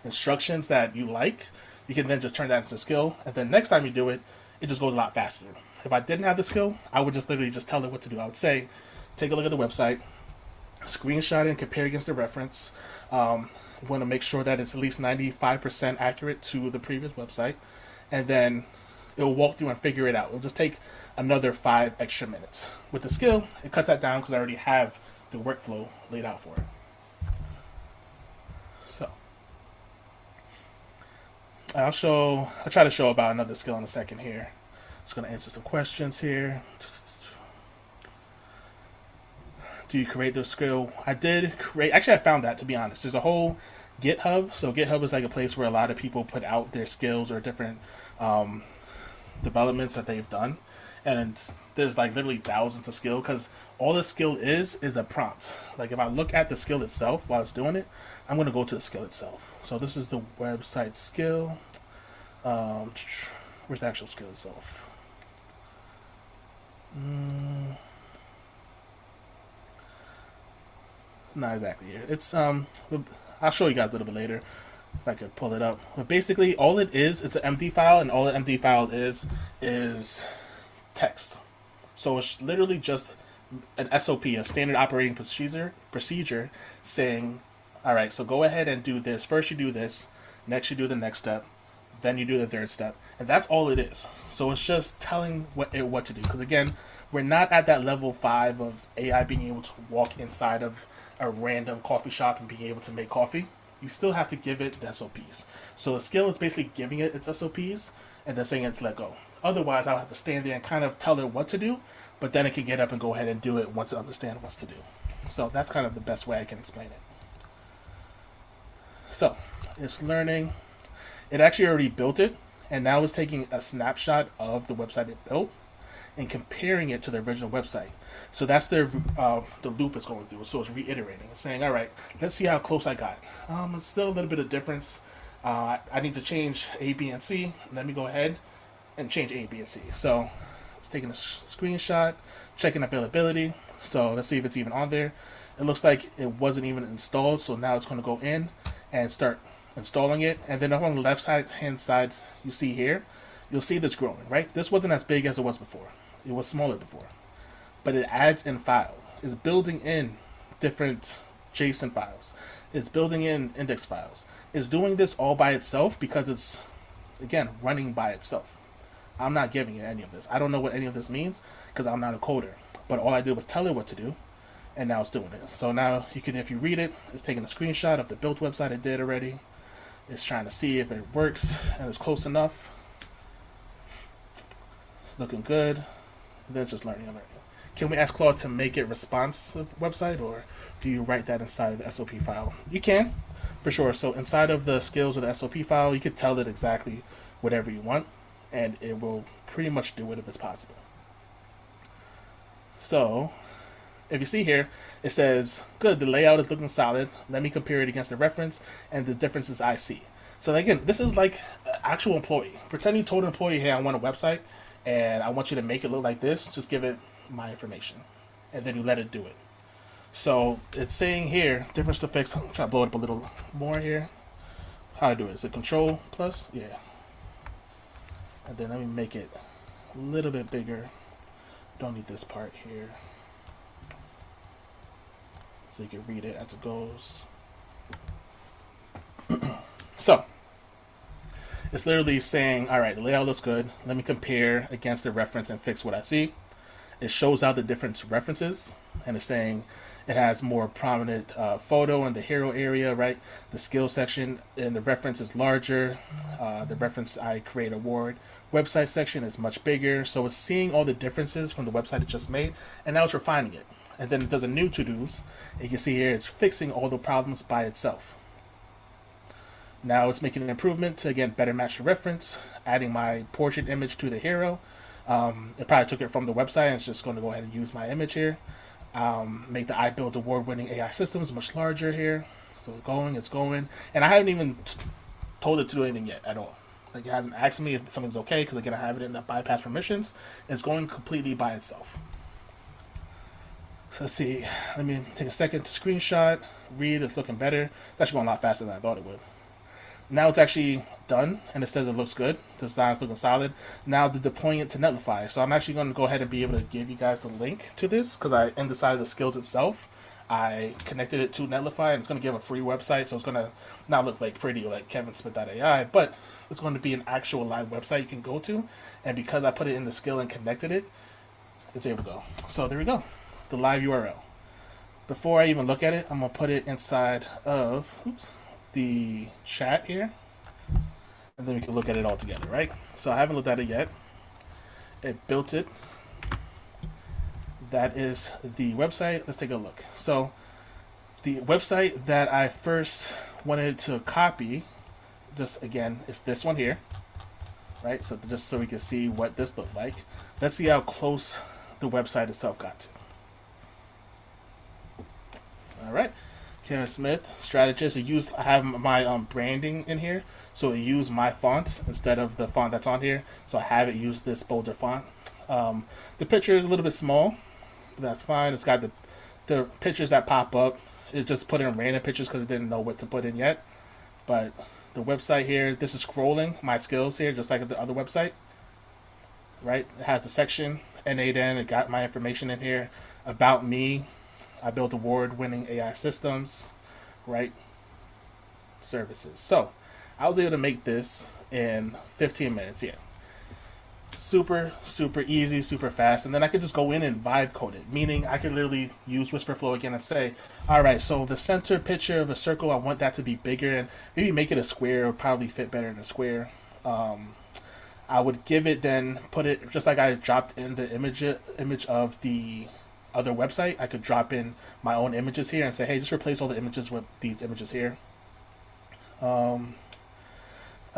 instructions that you like, you can then just turn that into a skill. And then next time you do it, it just goes a lot faster. If I didn't have the skill, I would just literally just tell it what to do. I would say, take a look at the website, screenshot it and compare against the reference. You want to make sure that it's at least 95% accurate to the previous website, and then it'll walk through and figure it out. It'll just take another 5 extra minutes. With the skill, it cuts that down because I already have the workflow laid out for it. So I'll try to show about another skill in a second here. Just gonna answer some questions here. Do you create the skill? I did create. Actually, I found that, to be honest. There's a whole GitHub. So GitHub is like a place where a lot of people put out their skills or different um, developments that they've done, and there's like literally thousands of skill because all the skill is a prompt. Like if I look at the skill itself while it's doing it, I'm going to go to the skill itself. So this is the website skill. Um, where's the actual skill itself? It's not exactly here. It's I'll show you guys a little bit later if I could pull it up. But basically, all it is, it's an empty file, and all the empty file is text. So it's literally just an SOP, a standard operating procedure saying, all right, so go ahead and do this. First, you do this. Next, you do the next step. Then you do the third step, and that's all it is. So it's just telling what to do. Because again, we're not at that level 5 of AI being able to walk inside of a random coffee shop and being able to make coffee. You still have to give it the SOPs. So a skill is basically giving it its SOPs and then saying it's let go. Otherwise, I'll have to stand there and kind of tell it what to do, but then it can get up and go ahead and do it once it understands what to do. So that's kind of the best way I can explain it. So it's learning. It actually already built it, and now it's taking a snapshot of the website it built and comparing it to the original website. So that's the loop it's going through. So it's reiterating. It's saying, all right, let's see how close I got. It's still a little bit of difference. I need to change A, B, and C. Let me go ahead and change A, B, and C. So it's taking a screenshot, checking availability. So let's see if it's even on there. It looks like it wasn't even installed. So now it's going to go in and start installing it. And then on the left hand side, you see here, you'll see this growing, right? This wasn't as big as it was before. It was smaller before. But it adds in file. It's building in different JSON files. It's building in index files. It's doing this all by itself because it's, again, running by itself. I'm not giving it any of this. I don't know what any of this means because I'm not a coder. But all I did was tell it what to do, and now it's doing it. So now you can, if you read it, it's taking a screenshot of the built website it did already. It's trying to see if it works and it's close enough. It's looking good. And then it's just learning and learning. Can we ask Claude to make it responsive website, or do you write that inside of the SOP file? You can, for sure. So inside of the skills of the SOP file, you could tell it exactly whatever you want, and it will pretty much do it if it's possible. So if you see here, it says, good, the layout is looking solid. Let me compare it against the reference and the differences I see. So again, this is like an actual employee. Pretend you told an employee, hey, I want a website, and I want you to make it look like this. Just give it my information, and then you let it do it. So it's saying here, difference to fix. I'm trying to blow it up a little more here. How to do it? Is it Control plus? Yeah. And then let me make it a little bit bigger. Don't need this part here. So you can read it as it goes. So it's literally saying, all right, the layout looks good. Let me compare against the reference and fix what I see. It shows out the different references, and it's saying it has more prominent photo in the hero area, right? The skill section in the reference is larger. The reference I create award website section is much bigger. So it's seeing all the differences from the website it just made, and now it's refining it. And then it does a new to-dos. You can see here it's fixing all the problems by itself. Now it's making an improvement to, again, better match the reference, adding my portrait image to the hero. It probably took it from the website, and it's just going to go ahead and use my image here. Make the I Build award-winning AI systems much larger here. So it's going. And I haven't even told it to do anything yet at all. Like, it hasn't asked me if something's okay, because again, I have it in the bypass permissions. It's going completely by itself. So let's see. Let me take a second to screenshot. Read. It's looking better. It's actually going a lot faster than I thought it would. Now it's actually done, and it says it looks good. The design's looking solid. Now they're deploying it to Netlify. So I'm actually going to go ahead and be able to give you guys the link to this, because I, inside of the skills itself, I connected it to Netlify, and it's going to give a free website. So it's going to not look like pretty like kevinsmith.ai, but it's going to be an actual live website you can go to. And because I put it in the skill and connected it, it's able to go. So there we go. The live URL. Before I even look at it, I'm going to put it inside of the chat here, and then we can look at it all together, right? So I haven't looked at it yet. It built it. That is the website. Let's take a look. So the website that I first wanted to copy, just again, is this one here, right? So just so we can see what this looked like. Let's see how close the website itself got to. All right, Kevin Smith, strategist. I have my branding in here, so it used my fonts instead of the font that's on here. So I have it use this bolder font. The picture is a little bit small, but that's fine. It's got the pictures that pop up. It just put in random pictures because it didn't know what to put in yet. But the website here, this is scrolling my skills here, just like the other website. Right? It has the section NA10. It got my information in here about me. I built award-winning AI systems, right? Services. So I was able to make this in 15 minutes. Yeah, super easy, super fast. And then I could just go in and vibe code it, meaning I could literally use WhisperFlow again and say, all right, so the center picture of a circle, I want that to be bigger, and maybe make it a square. It would probably fit better in a square. I would give it, then put it just like I dropped in the image of the other website. I could drop in my own images here and say, hey, just replace all the images with these images here. I'd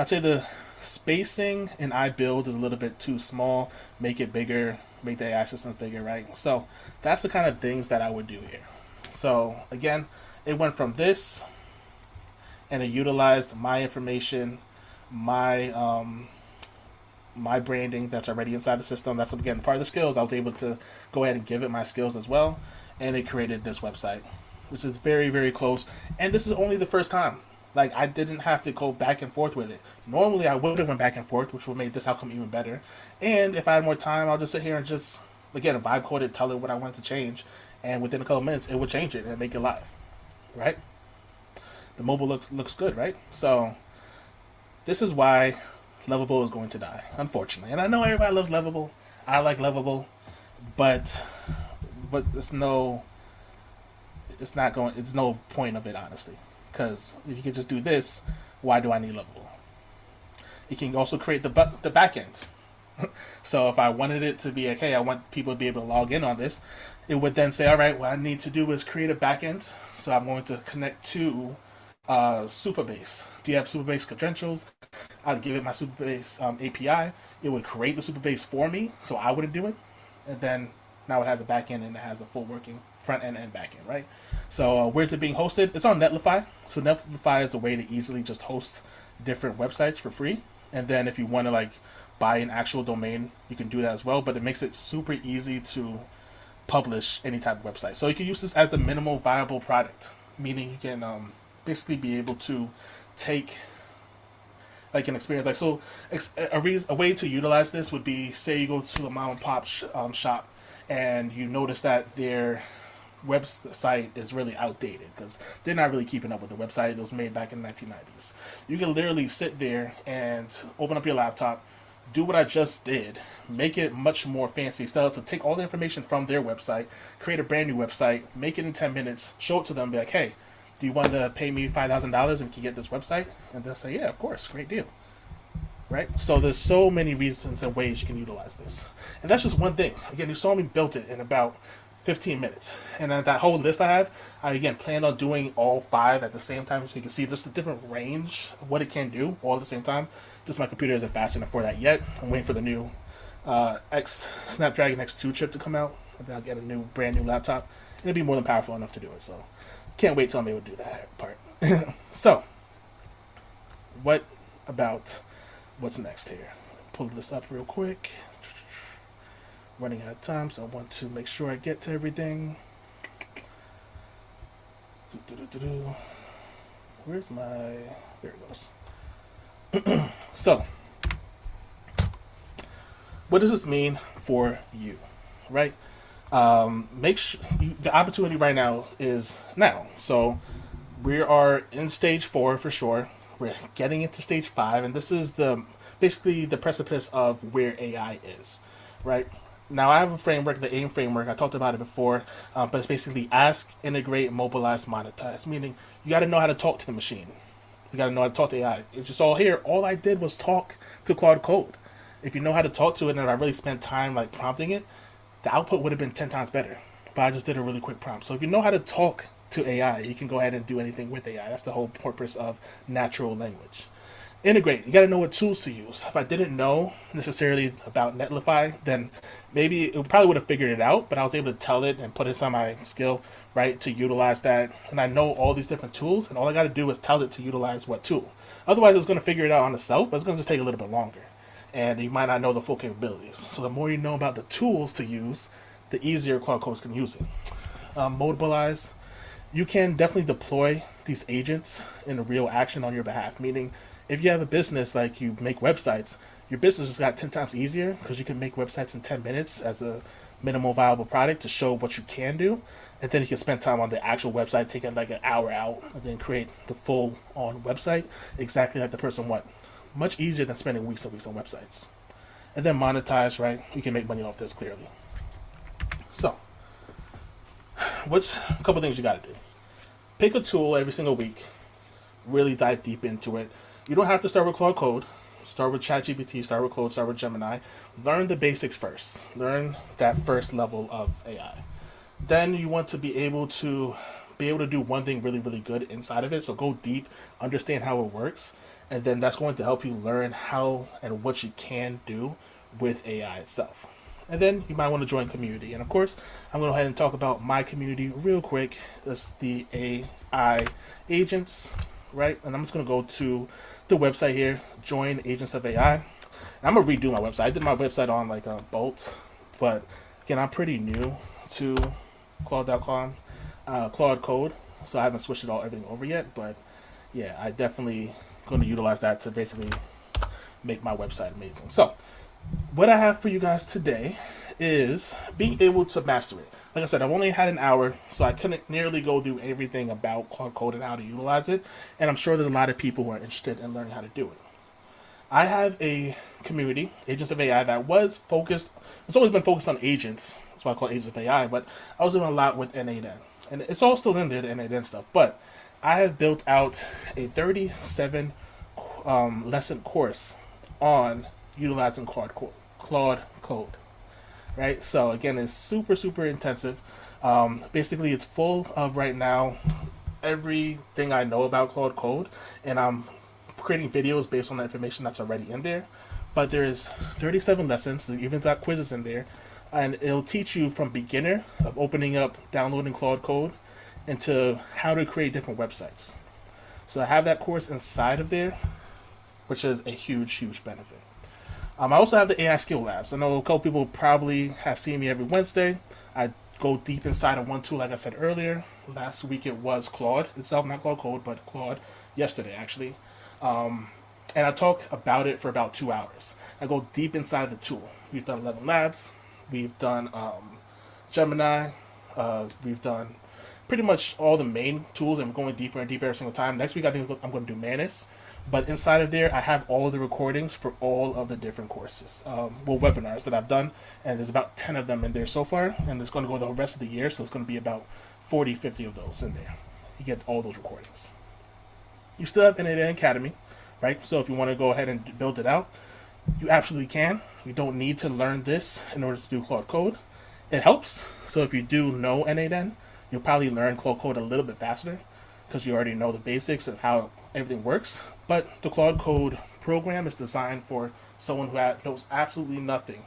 say the spacing in iBuild is a little bit too small. Make it bigger, make the AI systems bigger, right? So that's the kind of things that I would do here. So again, it went from this, and it utilized my information, my branding that's already inside the system. That's again part of the skills. I was able to go ahead and give it my skills as well, and it created this website, which is very close. And this is only the first time. Like, I didn't have to go back and forth with it. Normally I would have went back and forth, which would make this outcome even better. And if I had more time, I'll just sit here and just again vibe code it, tell it what I wanted to change, and within a couple of minutes it would change it and make it live. Right? The mobile looks good, right? So this is why Lovable is going to die, unfortunately. And I know everybody loves Lovable. I like Lovable, but it's no point of it, honestly. Because if you could just do this, why do I need Lovable? You can also create the backends. So if I wanted it to be like, hey, I want people to be able to log in on this, it would then say, all right, what I need to do is create a backend. So I'm going to connect to Supabase. Do you have Supabase credentials? I'd give it my Supabase API. It would create the Supabase for me, so I wouldn't do it. And then now it has a backend and it has a full working front end and back end, right? So where's it being hosted? It's on Netlify. So Netlify is a way to easily just host different websites for free. And then if you want to like buy an actual domain, you can do that as well. But it makes it super easy to publish any type of website. So you can use this as a minimal viable product, meaning you can basically be able to take like an experience. Like, so a way to utilize this would be, say you go to a mom and pop shop and you notice that their website is really outdated because they're not really keeping up with the website. It was made back in the 1990s. You can literally sit there and open up your laptop, do what I just did, make it much more fancy, style to take all the information from their website, create a brand new website, make it in 10 minutes, show it to them, be like, hey, do you want to pay me $5,000 and we can get this website? And they'll say, yeah, of course, great deal. Right? So there's so many reasons and ways you can utilize this. And that's just one thing. Again, you saw me build it in about 15 minutes. And that whole list I have, I again plan on doing all 5 at the same time, so you can see just a different range of what it can do all at the same time. Just my computer isn't fast enough for that yet. I'm waiting for the new Snapdragon X2 chip to come out, and then I'll get a brand new laptop. And it'll be more than powerful enough to do it. So can't wait till I'm able to do that part. So what about what's next here? Pull this up real quick. Running out of time, so I want to make sure I get to everything. Where's my... There it goes. So, what does this mean for you, right? Make sure the opportunity right now is now. So, we are in stage 4 for sure. We're getting into stage 5, and this is basically the precipice of where AI is, right? Now, I have a framework, the AIM framework. I talked about it before, but it's basically ask, integrate, mobilize, monetize. Meaning, you got to know how to talk to the machine. You got to know how to talk to AI. It's just all here. All I did was talk to Claude Code. If you know how to talk to it and I really spent time like prompting it, the output would have been 10 times better. But I just did a really quick prompt. So if you know how to talk to AI, you can go ahead and do anything with AI. That's the whole purpose of natural language. Integrate. You got to know what tools to use. If I didn't know necessarily about Netlify, then maybe it probably would have figured it out, but I was able to tell it and put it on my skill, right, to utilize that. And I know all these different tools, and all I got to do is tell it to utilize what tool. Otherwise, it's going to figure it out on itself, but it's going to just take a little bit longer. And you might not know the full capabilities. So the more you know about the tools to use, the easier Claude Codes can use it. Mobilize. You can definitely deploy these agents in real action on your behalf, meaning if you have a business like you make websites, your business just got 10 times easier because you can make websites in 10 minutes as a minimal viable product to show what you can do. And then you can spend time on the actual website, take it like an hour out, and then create the full on website exactly like the person wants. Much easier than spending weeks and weeks on websites. And then monetize, right? You can make money off this clearly. So, what's a couple things you got to do? Pick a tool every single week. Really dive deep into it. You don't have to start with Claude Code. Start with ChatGPT, start with Claude, start with Gemini. Learn the basics first. Learn that first level of AI. Then you want to be able to do one thing really, really good inside of it. So go deep, understand how it works, and then that's going to help you learn how and what you can do with AI itself. And then you might want to join community. And of course, I'm going to go ahead and talk about my community real quick. That's the AI agents, right? And I'm just going to go to the website here, join agents of AI. And I'm going to redo my website. I did my website on like a Bolt, but again, I'm pretty new to Claude.com, Claude Code, so I haven't switched everything over yet. But yeah, I definitely going to utilize that to basically make my website amazing. So what I have for you guys today is being able to master it. Like I said, I've only had an hour, so I couldn't nearly go through everything about Claude Code and how to utilize it. And I'm sure there's a lot of people who are interested in learning how to do it. I have a community, Agents of AI, that was focused, it's always been focused on agents. That's why I call it Agents of AI, but I was doing a lot with N8N. And it's all still in there, the N8N stuff. But I have built out a 37 lesson course on utilizing Claude Code. Right? So again, it's super, super intensive. Basically, it's full of right now everything I know about Claude Code, and I'm creating videos based on the information that's already in there. But there's 37 lessons, there's even got quizzes in there, and it'll teach you from beginner of opening up, downloading Claude Code, into how to create different websites. So I have that course inside of there, which is a huge, huge benefit. I also have the AI Skill Labs. I know a couple people probably have seen me every Wednesday. I go deep inside of one tool, like I said earlier. Last week it was Claude itself, not Claude Code, but Claude. Yesterday, actually. And I talk about it for about 2 hours. I go deep inside the tool. We've done 11 labs. We've done Gemini. We've done pretty much all the main tools, and we're going deeper and deeper every single time. Next week, I think I'm going to do Manus. But inside of there, I have all of the recordings for all of the different courses, webinars that I've done, and there's about 10 of them in there so far, and it's going to go the rest of the year, so it's going to be about 40, 50 of those in there. You get all those recordings. You still have N8N Academy, right? So if you want to go ahead and build it out, you absolutely can. You don't need to learn this in order to do Claude Code. It helps. So if you do know N8N, you'll probably learn Claude Code a little bit faster because you already know the basics of how everything works. But the Claude Code program is designed for someone who knows absolutely nothing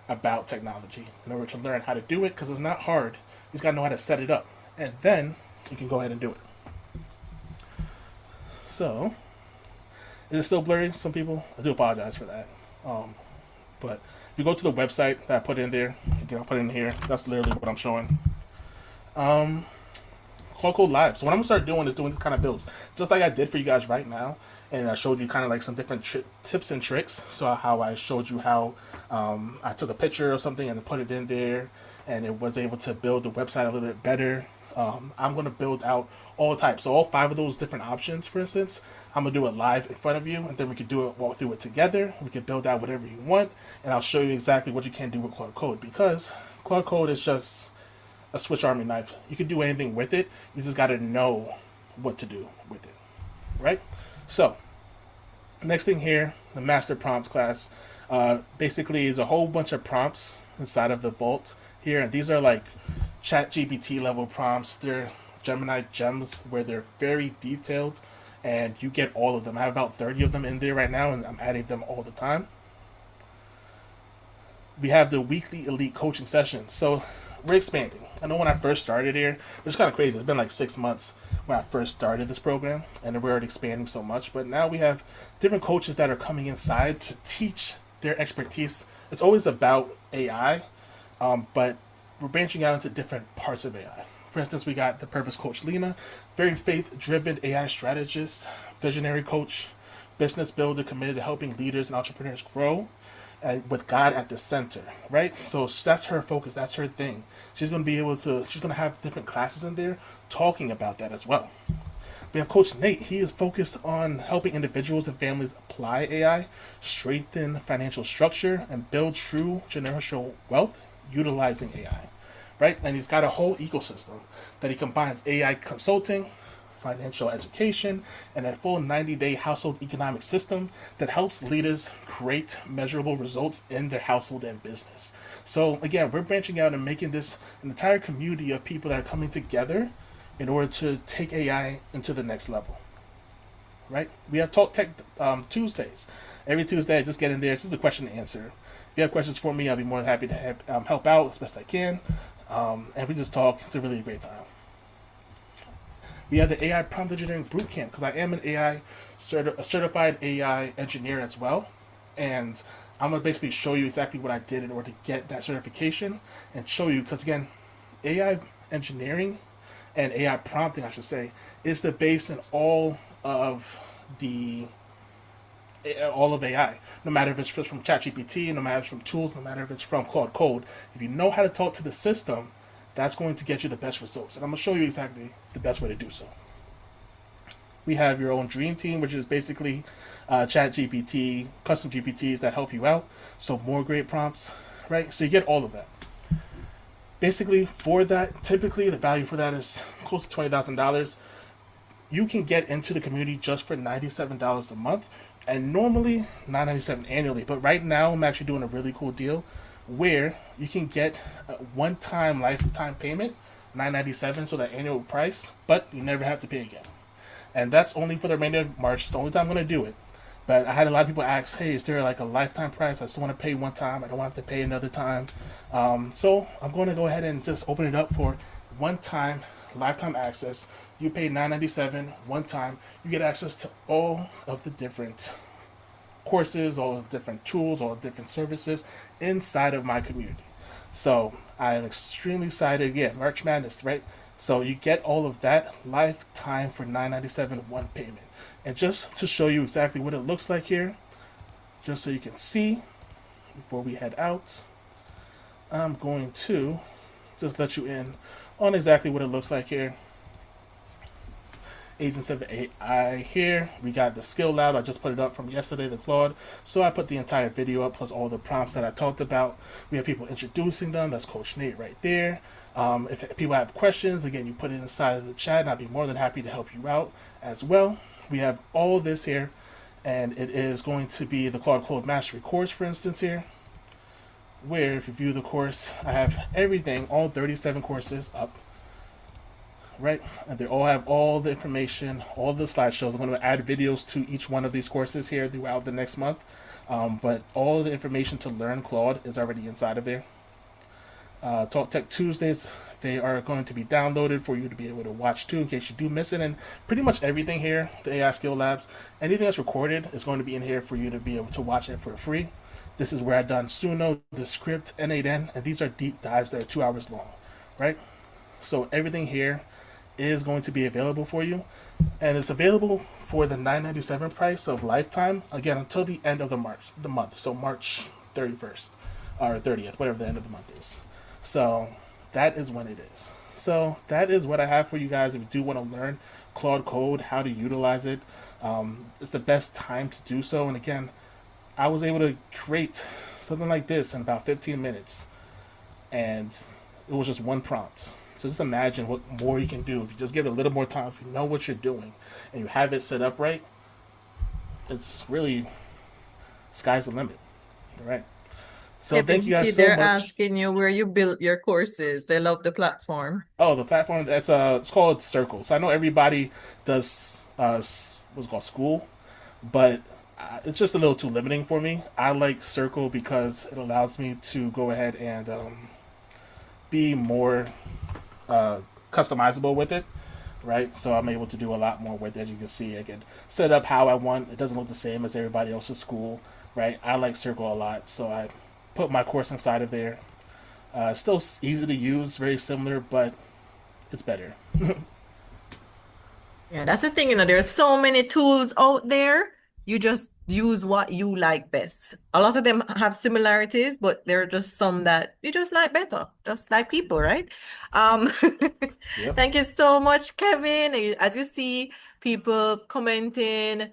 about technology in order to learn how to do it, because it's not hard. You just got to know how to set it up. And then you can go ahead and do it. So, is it still blurry? Some people? I do apologize for that. But if you go to the website that I put in there, again, I'll put it in here. That's literally what I'm showing. Claude Code Live. So what I'm gonna start doing is doing this kind of builds, just like I did for you guys right now, and I showed you kind of like some different tips and tricks. So how I showed you how I took a picture of something and put it in there, and it was able to build the website a little bit better. I'm going to build out all types. So all 5 of those different options, for instance, I'm going to do it live in front of you, and then we could walk through it together. We can build out whatever you want, and I'll show you exactly what you can do with Claude Code, because Claude Code is just a Swiss Army knife. You can do anything with it. You just got to know what to do with it, right? So next thing here, the master prompts class. Basically, there's a whole bunch of prompts inside of the vault here, and these are like Chat GPT level prompts. They're Gemini gems where they're very detailed, and you get all of them. I have about 30 of them in there right now, and I'm adding them all the time. We have the weekly elite coaching sessions. So we're expanding. I know when I first started here, it's kind of crazy. It's been like 6 months when I first started this program, and we're already expanding so much. But now we have different coaches that are coming inside to teach their expertise. It's always about AI, but we're branching out into different parts of AI. For instance, we got the purpose coach Lena, very faith driven AI strategist, visionary coach, business builder committed to helping leaders and entrepreneurs grow with God at the center, right? So that's her focus. That's her thing. She's going to be able to, she's going to have different classes in there talking about that as well. We have Coach Nate. He is focused on helping individuals and families apply AI, strengthen financial structure, and build true generational wealth utilizing AI, right? And he's got a whole ecosystem that he combines AI consulting, financial education, and a full 90-day household economic system that helps leaders create measurable results in their household and business. So again, we're branching out and making this an entire community of people that are coming together in order to take AI into the next level. Right? We have Talk Tech Tuesdays. Every Tuesday, I just get in there. It's just a question and answer. If you have questions for me, I'll be more than happy to help out as best I can. And we just talk. It's a really great time. We have the AI Prompt Engineering Bootcamp because I am an a certified AI engineer as well. And I'm going to basically show you exactly what I did in order to get that certification and show you, because again, AI engineering and AI prompting, I should say, is the base in the all of AI. No matter if it's from ChatGPT, no matter if it's from tools, no matter if it's from Claude Code, if you know how to talk to the system, that's going to get you the best results. And I'm going to show you exactly the best way to do so. We have your own dream team, which is basically ChatGPT, custom GPTs that help you out. So more great prompts, right? So you get all of that. Basically, for that, typically the value for that is close to $20,000. You can get into the community just for $97 a month, and normally $997 annually. But right now, I'm actually doing a really cool deal where you can get a one-time lifetime payment, $997, so that annual price, but you never have to pay again. And that's only for the remainder of March. It's the only time I'm going to do it. But I had a lot of people ask, hey, is there like a lifetime price? I just want to pay one time. I don't want to have to pay another time. So I'm going to go ahead and just open it up for one time lifetime access. You pay $997 one time. You get access to all of the different courses, all the different tools, all the different services inside of my community. So I am extremely excited. Yeah, March Madness, right? So you get all of that lifetime for $997 one payment. And just to show you exactly what it looks like here, just so you can see before we head out, I'm going to just let you in on exactly what it looks like here. Agents of AI here. We got the skill lab. I just put it up from yesterday, the Claude. So I put the entire video up plus all the prompts that I talked about. We have people introducing them. That's Coach Nate right there. If people have questions, again, you put it inside of the chat, and I'd be more than happy to help you out as well. We have all this here, and it is going to be the Claude Mastery course, for instance, here, where if you view the course, I have everything, all 37 courses up, right? And they all have all the information, all the slideshows. I'm going to add videos to each one of these courses here throughout the next month, but all the information to learn Claude is already inside of there. Talk Tech Tuesdays, they are going to be downloaded for you to be able to watch too in case you do miss it. And pretty much everything here, the AI Skill Labs, anything that's recorded is going to be in here for you to be able to watch it for free. This is where I've done Suno, the script, N8N, and these are deep dives that are 2 hours long, right? So everything here is going to be available for you, and it's available for the $997 price of lifetime, again, until the end of the month, so March 31st, or 30th, whatever the end of the month is. So that is when it is. So that is what I have for you guys. If you do want to learn Claude Code, how to utilize it, it's the best time to do so. And again, I was able to create something like this in about 15 minutes, and it was just one prompt. So just imagine what more you can do if you just give it a little more time, if you know what you're doing, and you have it set up right. It's really, sky's the limit. All right. So Kevin, thank you you guys see, so they're much. asking you where you built your courses. They love the platform. Oh, the platform that's it's called Circle. So I know everybody does what's it called school, but it's just a little too limiting for me. I like Circle because it allows me to go ahead and be more uh, customizable with it, right? So I'm able to do a lot more with it. As you can see, I can set up how I want. It doesn't look the same as everybody else's school, right? I like Circle a lot, so I put my course inside of there. Still easy to use, very similar, but it's better. Yeah, that's the thing, there's so many tools out there. You just use what you like best. A lot of them have similarities, but there are just some that you just like better, just like people, right? Um, Yep. thank you so much, Kevin. As you see, people commenting,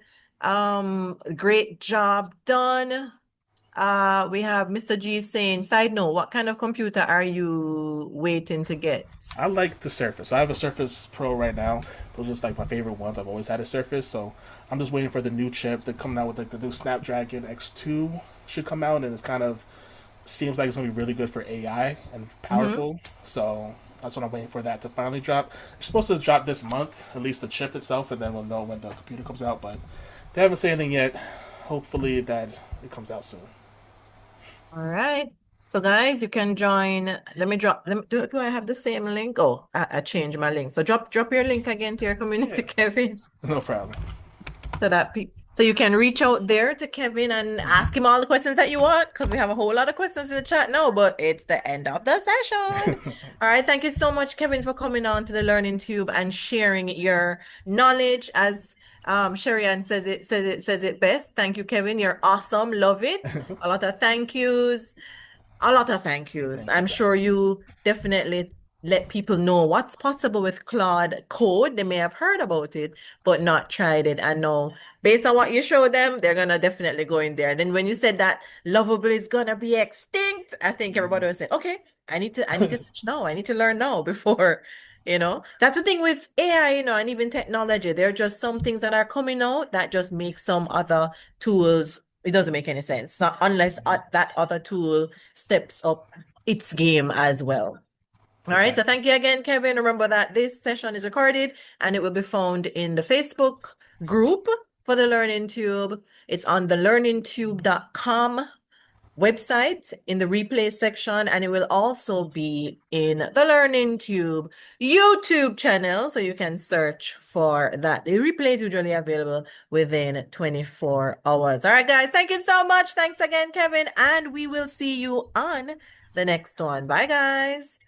great job done. We have Mr. G saying, side note, what kind of computer are you waiting to get? I like the Surface. I have a Surface Pro right now. Those are just like my favorite ones. I've always had a Surface, so I'm just waiting for the new chip. They're coming out with like the new Snapdragon X2 should come out, and it's kind of seems like it's gonna be really good for AI and Hmm. powerful. So that's what I'm waiting for that to finally drop. It's supposed to drop this month, at least the chip itself, and then we'll know when the computer comes out. But they haven't said anything yet. Hopefully that it comes out soon. All right. So guys, you can join. Let me drop. Do I have the same link? Oh, I changed my link. So drop your link again to your community, Yeah, Kevin. no problem. So you can reach out there to Kevin and ask him all the questions that you want because we have a whole lot of questions in the chat now, but it's the end of the session. All right, thank you so much, Kevin, for coming on to the Learning Tube and sharing your knowledge as Sherry-Ann says it best. Thank you, Kevin. You're awesome. Love it. A lot of thank yous. A lot of thank yous. Thank you I'm sure guys. you definitely let people know what's possible with Claude Code. They may have heard about it, but not tried it. And know based on what you show them, they're gonna definitely go in there. And then when you said that lovable is gonna be extinct, I think everybody was saying, okay, I need to switch now. I need to learn now before, That's the thing with AI, and even technology. There are just some things that are coming out that just make some other tools. It doesn't make any sense. Not unless that other tool steps up its game as well. All right. So Exactly. thank you again, Kevin. Remember that this session is recorded and it will be found in the Facebook group for the Learning Tube. It's on the learningtube.com website in the replay section, and it will also be in the Learning Tube YouTube channel. So you can search for that. The replay is usually available within 24 hours. All right, guys. Thank you so much. Thanks again, Kevin. And we will see you on the next one. Bye, guys.